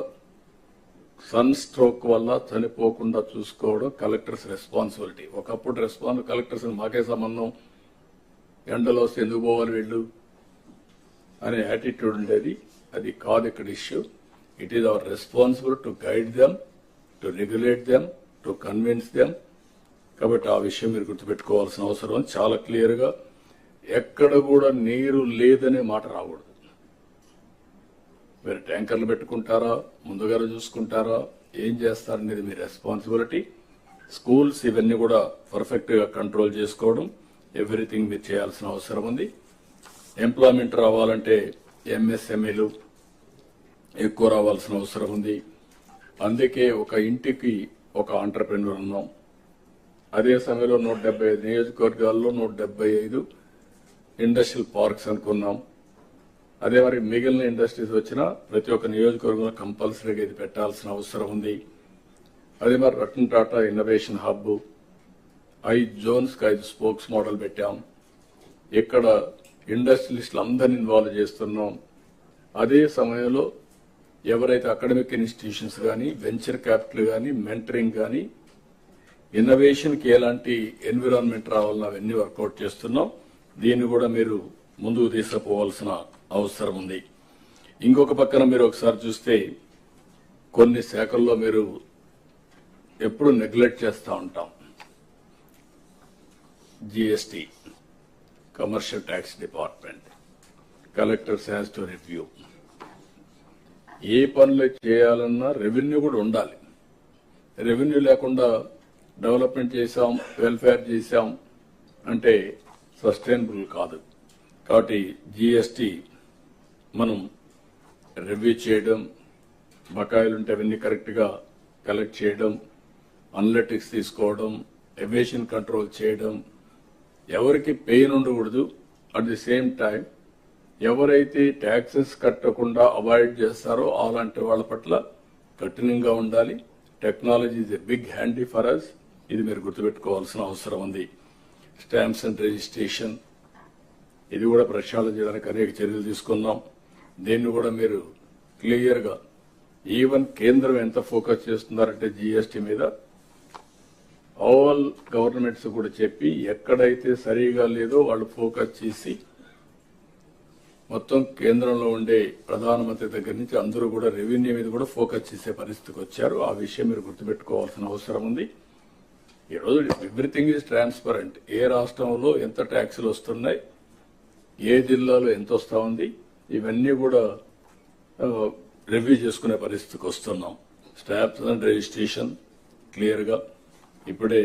S1: సన్ స్ట్రోక్ వల్ల చనిపోకుండా చూసుకోవడం కలెక్టర్స్ రెస్పాన్సిబిలిటీ. ఒకప్పుడు కలెక్టర్స్ మాకే సంబంధం, ఎండలో వస్తే ఎందుకు పోవాలి వీళ్ళు అనే యాటిట్యూడ్ ఉండేది. అది కాదు ఇక్కడ issue. It is our responsible to guide them, to regulate them, to convince them. కాబట్టి ఆ విషయం మీరు గుర్తుపెట్టుకోవాల్సిన అవసరం. చాలా క్లియర్ గా ఎక్కడ కూడా నీరు లేదనే మాట రాకూడదు. మీరు ట్యాంకర్లు పెట్టుకుంటారా, ముందుగా చూసుకుంటారా, ఏం చేస్తారనేది మీ రెస్పాన్సిబిలిటీ. స్కూల్స్ ఇవన్నీ కూడా పర్ఫెక్ట్ గా కంట్రోల్ చేసుకోవడం, ఎవ్రీథింగ్ మీరు చేయాల్సిన అవసరం ఉంది. ఎంప్లాయ్మెంట్ రావాలంటే ఎంఎస్ఎంఈలు ఎక్కువ రావాల్సిన అవసరం ఉంది. అందుకే ఒక ఇంటికి ఒక ఆంటర్ప్రెన్యూర్ ఉన్నాం. అదే సమయంలో 175 నియోజకవర్గాల్లో 175 ఇండస్ట్రియల్ పార్క్స్ అనుకున్నాం. అదే మరి మిగిలిన ఇండస్ట్రీస్ వచ్చినా ప్రతి ఒక్క నియోజకవర్గంలో కంపల్సరీగా ఇది పెట్టాల్సిన అవసరం ఉంది. అదే మరి Ratan Tata innovation hub, 5 zones కి 5 స్పోక్స్ మోడల్ పెట్టాం. ఇక్కడ ఇండస్ట్రియలిస్టులు అందరినీ ఇన్వాల్వ్ చేస్తున్నాం. అదే సమయంలో ఎవరైతే అకాడమిక్ ఇన్స్టిట్యూషన్స్ కానీ, వెంచర్ క్యాపిటల్ కానీ, మెంటరింగ్ కానీ, ఇన్నోవేషన్ కి ఎలాంటి ఎన్విరాన్మెంట్ రావాలని అవన్నీ వర్కౌట్ చేస్తున్నాం. దీన్ని కూడా మీరు ముందుకు తీసుకుపోవాల్సిన అవసరం ఉంది. ఇంకొక పక్కన మీరు ఒకసారి చూస్తే కొన్ని శాఖల్లో మీరు ఎప్పుడు నెగ్లెక్ట్ చేస్తూ ఉంటాం. GST, commercial tax department, collectors has to review. ఏ పనులు చేయాలన్నా రెవెన్యూ కూడా ఉండాలి. రెవెన్యూ లేకుండా డెవలప్మెంట్ చేశాం, వెల్ఫేర్ చేశాం అంటే సస్టైనబుల్ కాదు. కాబట్టి జిఎస్టీ మనం రివ్యూ చేయడం, బకాయిలుంటే అవన్నీ కరెక్ట్ గా కలెక్ట్ చేయడం, అనలిటిక్స్ తీసుకోవడం, ఎవేషన్ కంట్రోల్ చేయడం, ఎవరికి పెయిన్ ఉండకూడదు. అట్ ది సేమ్ టైం ఎవరైతే ట్యాక్సెస్ కట్టకుండా అవాయిడ్ చేస్తారో అలాంటి వాళ్ళ పట్ల కఠినంగా ఉండాలి. Technology is a big handy for us. ఇది మీరు గుర్తుపెట్టుకోవాల్సిన అవసరం ఉంది. స్టాంప్స్ అండ్ రిజిస్ట్రేషన్, ఇది కూడా ప్రక్షాళన చేయడానికి అనేక చర్యలు తీసుకున్నాం. దీన్ని కూడా మీరు క్లియర్ గా, ఈవెన్ కేంద్రం ఎంత ఫోకస్ చేస్తున్నారంటే జీఎస్టీ మీద, ఆల్ గవర్నమెంట్స్ కూడా చెప్పి ఎక్కడైతే సరిగా లేదో వాళ్ళు ఫోకస్ చేసి మొత్తం కేంద్రంలో ఉండే ప్రధానమంత్రి దగ్గర నుంచి అందరూ కూడా రెవెన్యూ మీద కూడా ఫోకస్ చేసే పరిస్థితికి వచ్చారు. ఆ విషయం మీరు గుర్తుపెట్టుకోవాల్సిన అవసరం ఉంది. ఈరోజు ఎవ్రీథింగ్ ఈజ్ ట్రాన్స్పరెంట్. ఏ రాష్ట్రంలో ఎంత ట్యాక్సులు వస్తున్నాయి, ఏ జిల్లాలో ఎంత వస్తా ఉంది, ఇవన్నీ కూడా రివ్యూ చేసుకునే పరిస్థితికి వస్తున్నాం. స్టాంప్స్ అండ్ రిజిస్ట్రేషన్ క్లియర్ గా ఇప్పుడే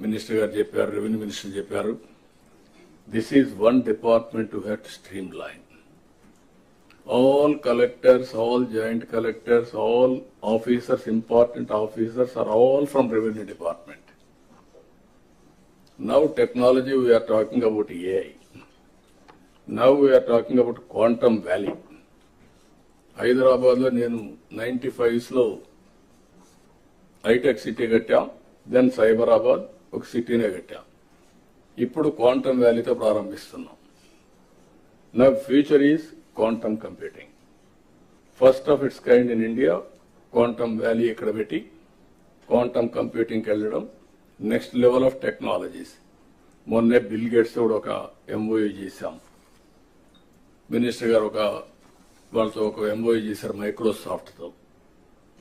S1: మినిస్టర్ గారు చెప్పారు, రెవెన్యూ మినిస్టర్ చెప్పారు, this is one department to have to stream line. All collectors, all joint collectors, all officers, important officers are all from Revenue Department. Now technology, we are talking about AI. Now we are talking about Quantum Valley. Hyderabad లో నేను 95s లో hitech city కట్టాం, then Cyberabad ఒక సిటీనే కట్టాం. ఇప్పుడు quantum వ్యాలీతో ప్రారంభిస్తున్నాం. నా future is quantum computing. First of it's kind in India. Quantum valley ఇక్కడ పెట్టి క్వాంటమ్ కంప్యూటింగ్కి వెళ్ళడం, నెక్స్ట్ లెవెల్ ఆఫ్ టెక్నాలజీస్. మొన్నే బిల్ గేట్స్ కూడా ఒక ఎంఓయూ చేశాం. మినిస్టర్ గారు వాళ్ళతో ఒక ఎంఓయూ చేశారు మైక్రోసాఫ్ట్తో.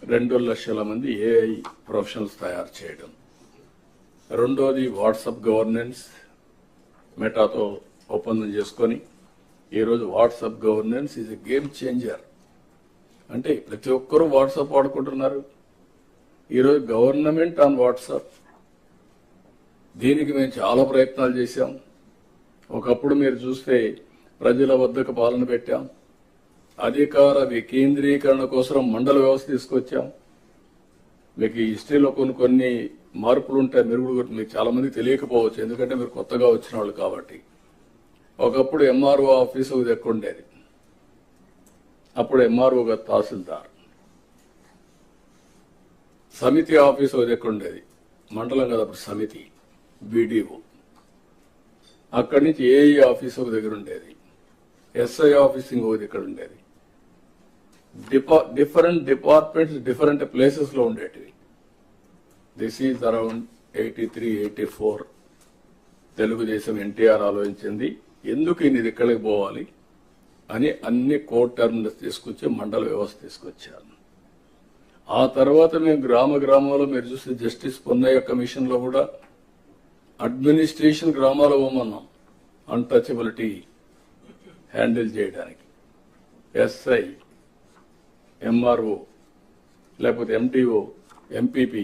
S1: 2 లక్షల మంది ఏఐ ప్రొఫెషనల్స్ తయారు చేయడం. రెండోది వాట్సాప్ గవర్నెన్స్ మెటాతో ఒప్పందం చేసుకొని ఈరోజు WhatsApp governance is a game changer. అంటే ప్రతి ఒక్కరూ వాట్సాప్ వాడుకుంటున్నారు. ఈరోజు గవర్నమెంట్ ఆన్ వాట్సాప్, దీనికి మేము చాలా ప్రయత్నాలు చేశాం. ఒకప్పుడు మీరు చూస్తే ప్రజల వద్దకు పాలన పెట్టాం, అధికార వికేంద్రీకరణ కోసం మండల వ్యవస్థ తీసుకొచ్చాం. మీకు ఈ హిస్టరీలో కొన్ని మార్పులు ఉంటాయి, మెరుగుడు మీకు చాలా మంది తెలియకపోవచ్చు, ఎందుకంటే మీరు కొత్తగా వచ్చిన వాళ్ళు కాబట్టి. ఒకప్పుడు ఎంఆర్ఓ ఆఫీస్ ఒక దగ్గర ఉండేది, అప్పుడు ఎంఆర్ఓ గారు తహసీల్దార్. సమితి ఆఫీస్ ఒక దగ్గర ఉండేది, మండలం కదా అప్పుడు సమితి, బీడీఓ. అక్కడి నుంచి ఏఈ ఆఫీస్ ఒక దగ్గర ఉండేది, ఎస్ఐ ఆఫీస్ ఇంకొక దగ్గర ఉండేది. డిఫరెంట్ డిపార్ట్మెంట్స్ డిఫరెంట్ ప్లేసెస్ లో ఉండేటివి. This is around 83-84. Telugu Desam NTR ఆలోచించింది ఎందుకు ఇన్ని దిక్కడికి పోవాలి అని అన్ని కోర్ట్ టర్మినల్స్ తీసుకొచ్చి మండల వ్యవస్థ తీసుకొచ్చారు. ఆ తర్వాత మేము గ్రామంలో మీరు చూస్తే జస్టిస్ పొన్నయ్య కమిషన్ లో కూడా అడ్మినిస్ట్రేషన్ గ్రామాల్లో పోమన్నాం, అన్టచబిలిటీ హ్యాండిల్ చేయడానికి. ఎస్ఐ, ఎంఆర్ఓ, లేకపోతే ఎంటీఓ, ఎంపీపీ,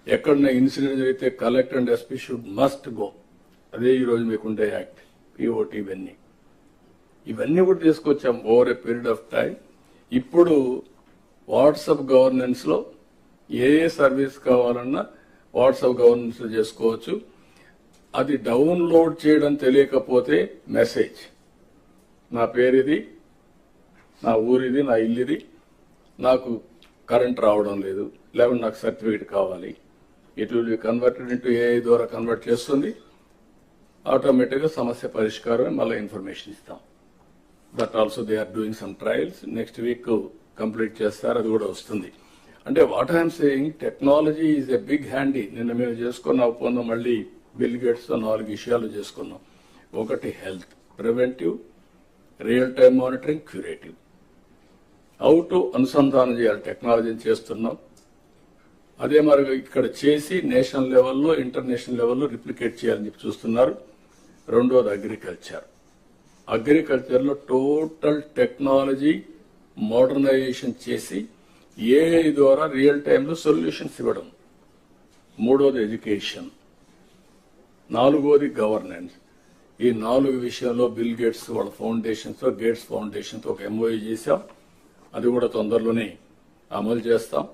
S1: ఎక్కడన్నా ఇన్సిడెంట్ జరిగితే collector and SP should must go. అదే ఈరోజు మీకుండే యాక్ట్, పిఓటి, ఇవన్నీ కూడా తీసుకొచ్చాం over a period of time. ఇప్పుడు వాట్సాప్ గవర్నెన్స్ లో ఏ సర్వీస్ కావాలన్నా వాట్సాప్ గవర్నెన్స్ లో చేసుకోవచ్చు. అది డౌన్లోడ్ చేయడం తెలియకపోతే మెసేజ్, నా పేరిది, నా ఊరిది, నా ఇల్లుది, నాకు కరెంట్ రావడం లేదు, లేకుంటే నాకు సర్టిఫికేట్ కావాలి, it will be converted into AI ద్వారా కన్వర్ట్ చేస్తుంది. ఆటోమేటిక్గా సమస్య పరిష్కారం, మళ్ళీ ఇన్ఫర్మేషన్ ఇస్తాం. That also they are doing some trials. Next week complete చేస్తారు, అది కూడా వస్తుంది. అంటే what I'm saying, technology is a big handy. నిన్న మేము చేసుకున్న ఒప్పందం మళ్ళీ బిల్ గేట్స్ తో 4 విషయాలు చేసుకున్నాం. ఒకటి health, preventive, real time monitoring, curative. How to అనుసంధానం చేయాలి టెక్నాలజీని చేస్తున్నాం. అదే మరి ఇక్కడ చేసి నేషనల్ లెవెల్లో, ఇంటర్నేషనల్ లెవెల్లో రిప్లికేట్ చేయాలని చెప్పి చూస్తున్నారు. రెండోది అగ్రికల్చర్ లో టోటల్ టెక్నాలజీ మోడర్నైజేషన్ చేసి ఏఐ ద్వారా రియల్ టైంలో సొల్యూషన్స్ ఇవ్వడం. మూడోది ఎడ్యుకేషన్. నాలుగోది గవర్నెన్స్. ఈ 4 విషయాల్లో బిల్ గేట్స్ వాళ్ళ ఫౌండేషన్స్, గేట్స్ ఫౌండేషన్ తో ఒక ఎంఓయూ చేశాం. అది కూడా తొందరలోనే అమలు చేస్తాం.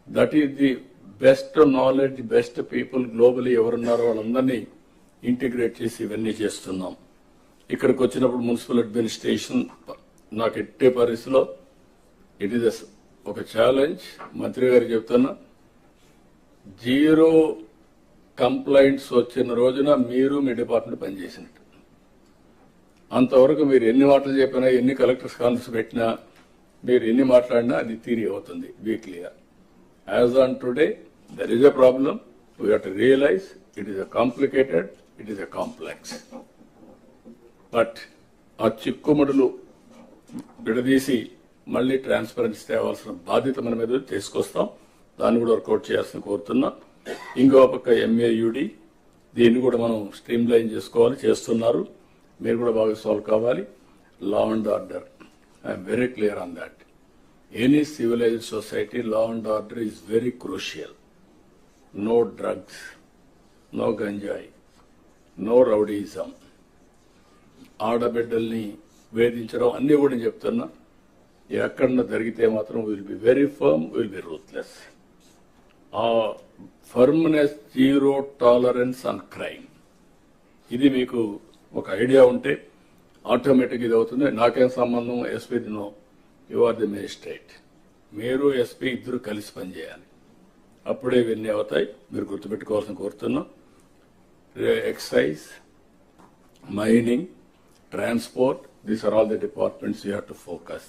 S1: That is the best knowledge, best people globally ఎవరున్నారో వాళ్ళందరినీ ఇంటిగ్రేట్ చేసి ఇవన్నీ చేస్తున్నాం. ఇక్కడికి వచ్చినప్పుడు మున్సిపల్ అడ్మినిస్ట్రేషన్ నాకు ఎట్టే పరిస్థితిలో ఇట్ ఈస్ ఒక ఛాలెంజ్. మంత్రి గారు చెప్తున్నా, 0 కంప్లైంట్స్ వచ్చిన రోజున మీరు మీ డిపార్ట్మెంట్ పనిచేసినట్టు. అంతవరకు మీరు ఎన్ని మాటలు చెప్పినా, ఎన్ని కలెక్టర్స్ కాన్ఫరెన్స్ పెట్టినా, మీరు ఎన్ని మాట్లాడినా అది తీరి అవుతుంది. Be clear. As on today there is a problem. We have to realise it is a complicated, it is a complex. But ఆ చిక్కుముడులు విడదీసి మళ్లీ ట్రాన్స్పరెన్సీ తేవాల్సిన బాధ్యత మన మీద తీసుకొస్తాం. దాన్ని కూడా వర్కౌట్ చేయాల్సిన కోరుతున్నా. ఇంకో పక్క ఎంఏయుడి, దీన్ని కూడా మనం స్ట్రీమ్ లైన్ చేసుకోవాలి, చేస్తున్నారు. మీరు కూడా బాగా సాల్వ్ కావాలి. Law and order, I'm very clear on that. Any civilised society, law and order is very crucial. No drugs, no గంజాయి, నో రౌడీజం, ఆడబిడ్డల్ని వేధించడం అన్ని కూడా నేను చెప్తున్నా. ఎక్కడన్నా జరిగితే మాత్రం will be very firm, will be ruthless. ఆ ఫర్మ్నెస్, 0 టాలరెన్స్ ఆన్ క్రైమ్, ఇది మీకు ఒక ఐడియా ఉంటే ఆటోమేటిక్ ఇది అవుతుంది. నాకేం సంబంధం, SP no, you are the magistrate. మీరు ఎస్పీ ఇద్దరు కలిసి పనిచేయాలి, అప్పుడే ఇవన్నీ అవుతాయి. మీరు గుర్తుపెట్టుకోవాల్సిన కోరుతున్నాం. Excise, mining, transport, these are all the departments you have to focus.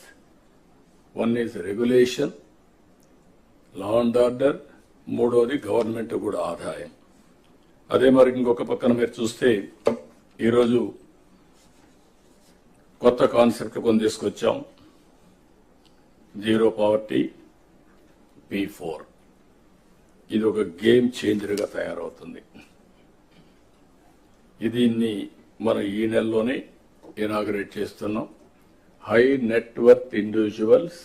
S1: One is regulation, law and order, మూడోది గవర్నమెంట్ కూడా ఆదాయం. అదే మరి ఇంకొక పక్కన మీరు చూస్తే ఈరోజు కొత్త కాన్సెప్ట్ కొన్ని తీసుకొచ్చాం. 0 poverty, P4. ఇది ఒక గేమ్ చేంజర్గా తయారవుతుంది. దీన్ని మనం ఈ నెలలోనే ఇనాగరేట్ చేస్తున్నాం. High net worth individuals,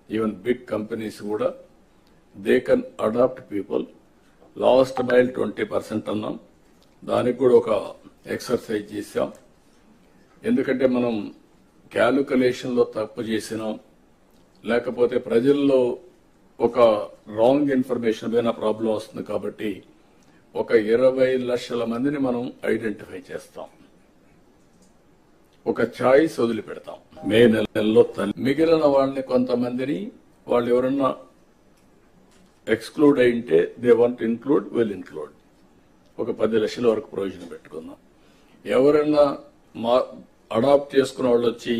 S1: even big companies కూడా they can adopt people. Last mile 20% అన్నాం, దానికి కూడా ఒక ఎక్సర్సైజ్ చేశాం. ఎందుకంటే మనం క్యాలిక్యులేషన్లో తప్పు చేసినాం, లేకపోతే ప్రజల్లో ఒక రాంగ్ ఇన్ఫర్మేషన్ పైన ప్రాబ్లం వస్తుంది. కాబట్టి ఒక 20 లక్షల మందిని మనం ఐడెంటిఫై చేస్తాం, ఒక చాయిస్ వదిలిపెడతాం. మే నెలలో మిగిలిన వాళ్ళని కొంతమందిని వాళ్ళు ఎవరన్నా ఎక్స్క్లూడ్ అయింటే they want include, will include. ఒక 10 లక్షల వరకు ప్రొవిజన్ పెట్టుకుందాం. ఎవరైనా అడాప్ట్ చేసుకున్న వాళ్ళు వచ్చి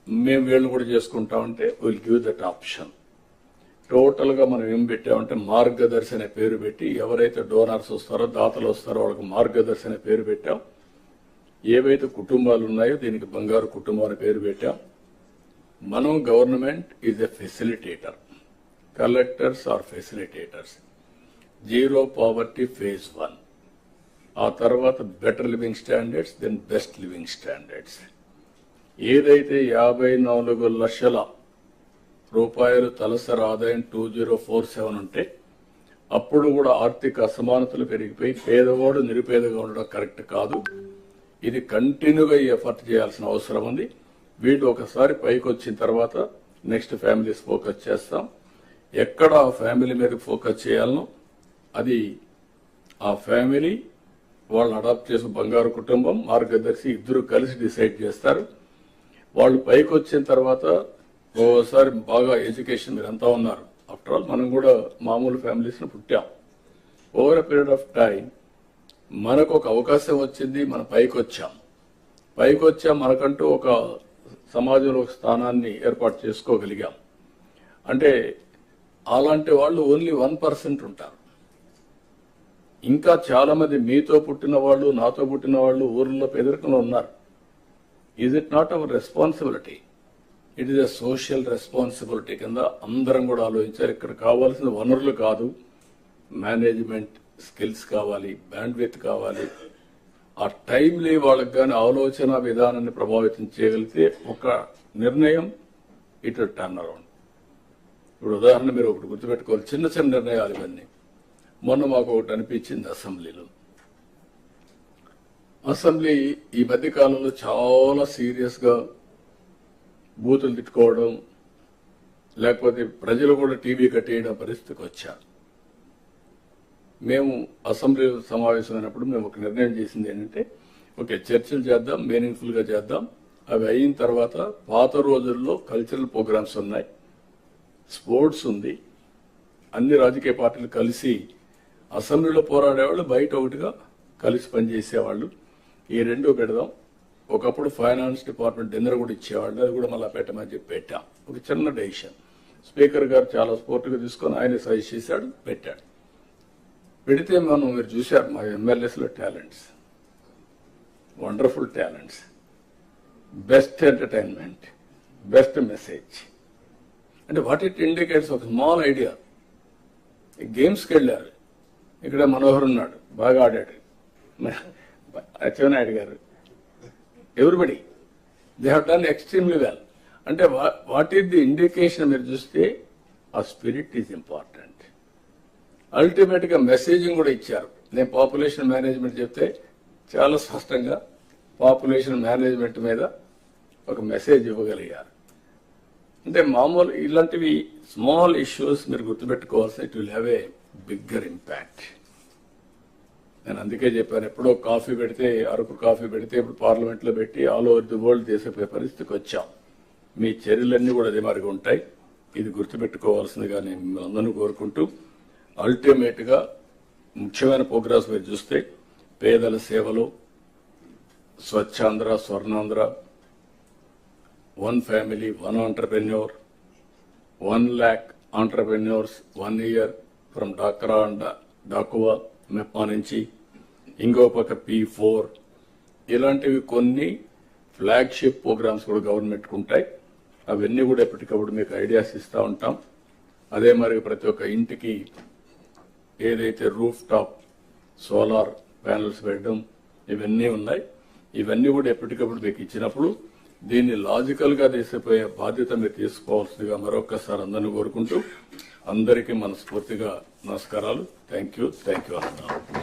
S1: మేము వీళ్ళు కూడా చేసుకుంటామంటే will give that option. Total గా మనం ఏం పెట్టామంటే మార్గదర్శి అనే పేరు పెట్టి, ఎవరైతే డోనర్స్ వస్తారో, దాతలు వస్తారో వాళ్ళకి మార్గదర్శి అనే పేరు పెట్టాం. ఏవైతే కుటుంబాలు ఉన్నాయో దీనికి బంగారు కుటుంబం అనే పేరు పెట్టాం. మనం government is a facilitator, collectors are facilitators. Zero poverty phase 1, ఆ తర్వాత better living standards, then best living standards. ఏదైతే 54 లక్షల రూపాయలు తలసరి ఆదాయం 2047 ఉంటే అప్పుడు కూడా ఆర్థిక అసమానతలు పెరిగిపోయి పేదవాడు నిరుపేదగా ఉండడం కరెక్ట్ కాదు. ఇది కంటిన్యూగా ఎఫర్ట్ చేయాల్సిన అవసరం ఉంది. వీళ్ళు ఒకసారి పైకి వచ్చిన తర్వాత నెక్స్ట్ ఫ్యామిలీస్ ఫోకస్ చేస్తాం. ఎక్కడ ఆ ఫ్యామిలీ మీద ఫోకస్ చేయాలనో అది ఆ ఫ్యామిలీ వాళ్ళని అడాప్ట్ చేసిన బంగారు కుటుంబం, మార్గదర్శి ఇద్దరు కలిసి డిసైడ్ చేస్తారు. వాళ్ళు పైకి వచ్చిన తర్వాత ఓసారి బాగా ఎడ్యుకేషన్ మీరు అంతా ఉన్నారు. ఆఫ్టర్ ఆల్ మనం కూడా మామూలు ఫ్యామిలీస్ పుట్టాం. Over a period of time మనకు ఒక అవకాశం వచ్చింది, మనం పైకి వచ్చాం, మనకంటూ ఒక సమాజంలో ఒక స్థానాన్ని ఏర్పాటు చేసుకోగలిగాం. అంటే అలాంటి వాళ్ళు ఓన్లీ 1% ఉంటారు. ఇంకా చాలా మంది మీతో పుట్టిన వాళ్ళు, నాతో పుట్టిన వాళ్ళు ఊర్లో పేదరికంలో ఉన్నారు. Is it not our responsibility? It is a social responsibility కింద అందరం కూడా ఆలోచించారు. ఇక్కడ కావాల్సిన వనరులు కాదు, మేనేజ్మెంట్ స్కిల్స్ కావాలి, బ్యాండ్విడ్త్ కావాలి. ఆ టైంలీ వాళ్ళకి కానీ ఆలోచన విధానాన్ని ప్రభావితం చేయగలిగితే ఒక నిర్ణయం ఇట్ టర్న్ అరౌండ్. ఇప్పుడు ఉదాహరణ మీరు ఒకటి గుర్తుపెట్టుకోవాలి, చిన్న చిన్న నిర్ణయాలు ఇవన్నీ. మొన్న మాకు ఒకటి అనిపించింది అసెంబ్లీ ఈ మధ్య కాలంలో చాలా సీరియస్ గా బూతులు తిట్టుకోవడం, లేకపోతే ప్రజలు కూడా టీవీ కట్టేయడం పరిస్థితికి వచ్చారు. మేము అసెంబ్లీ సమావేశమైనప్పుడు మేము ఒక నిర్ణయం చేసింది ఏంటంటే, ఓకే చర్చలు చేద్దాం, మీనింగ్ఫుల్ గా చేద్దాం. అవి అయిన తర్వాత పాత రోజుల్లో కల్చరల్ ప్రోగ్రామ్స్ ఉన్నాయి, స్పోర్ట్స్ ఉంది, అన్ని రాజకీయ పార్టీలు కలిసి అసెంబ్లీలో పోరాడేవాళ్ళు, బయట ఒకటిగా కలిసి పనిచేసేవాళ్ళు. ఈ రెండు పెడదాం. ఒకప్పుడు ఫైనాన్స్ డిపార్ట్మెంట్ డిన్నర్ కూడా ఇచ్చేవాళ్ళు, అది కూడా మళ్ళీ పెట్టమని చెప్పి పెట్టాం. ఒక చిన్న డెసిషన్. స్పీకర్ గారు చాలా స్పోర్ట్గా తీసుకొని ఆయన సజెస్ట్ చేశాడు, పెట్టాడు. పెడితే మీరు చూశారు మా ఎమ్మెల్యేస్లో talents, wonderful talents, best entertainment, best message. అంటే వాట్ ఇట్ ఇండికేట్స్, ఒక స్మాల్ ఐడియా. గేమ్స్కి వెళ్ళారు, ఇక్కడ మనోహర్ ఉన్నాడు, బాగా ఆడాడు, అచ్చెన్నాయుడు గారు, everybody they have done extremely well. అంటే వాట్ ఈస్ ది ఇండికేషన్? మీరు చూస్తే ఆ స్పిరిట్ ఈజ్ ఇంపార్టెంట్. అల్టిమేట్ గా మెసేజింగ్ కూడా ఇచ్చారు. నేను పాపులేషన్ మేనేజ్మెంట్ చెప్తే చాలా స్పష్టంగా పాపులేషన్ మేనేజ్మెంట్ మీద ఒక మెసేజ్ ఇవ్వగలిగారు. అంటే మామూలు ఇలాంటివి స్మాల్ ఇష్యూస్ మీరు గుర్తుపెట్టుకోవాల్సి, it will have a bigger impact. నేను అందుకే చెప్పాను, ఎప్పుడో కాఫీ పెడితే, అరకు కాఫీ పెడితే ఇప్పుడు పార్లమెంట్ లో పెట్టి ఆల్ ఓవర్ ది వరల్డ్ చేసే పరిస్థితికి వచ్చాం. మీ చర్యలన్నీ కూడా అదే మాదిరిగా ఉంటాయి. ఇది గుర్తుపెట్టుకోవాల్సిందిగా నేను మిమ్మల్ని అందరినీ కోరుకుంటూ, అల్టిమేట్ గా ముఖ్యమైన ప్రోగ్రామ్స్ మీరు చూస్తే పేదల సేవలు, Swachhandhra, Swarnandhra, 1 family 1 entrepreneur, 1 lakh entrepreneurs 1 year from డాక్రా అండ్ డాకువా మెప్పా నుంచి, ఇంకో పక్క P4, ఇలాంటివి కొన్ని ఫ్లాగ్షిప్ ప్రోగ్రామ్స్ కూడా గవర్నమెంట్ ఉంటాయి. అవన్నీ కూడా ఎప్పటికప్పుడు మీకు ఐడియాస్ ఇస్తూ ఉంటాం. అదే మరి ప్రతి ఒక్క ఇంటికి ఏదైతే రూఫ్ టాప్ సోలార్ ప్యానెల్స్ పెట్టడం ఇవన్నీ ఉన్నాయి. ఇవన్నీ కూడా ఎప్పటికప్పుడు మీకు ఇచ్చినప్పుడు దీన్ని లాజికల్ గా తీసిపోయే బాధ్యత మీరు తీసుకోవాల్సిందిగా మరొకసారి అందరినీ కోరుకుంటూ అందరికీ మనస్ఫూర్తిగా నమస్కారాలు. థ్యాంక్ యూ అన్న.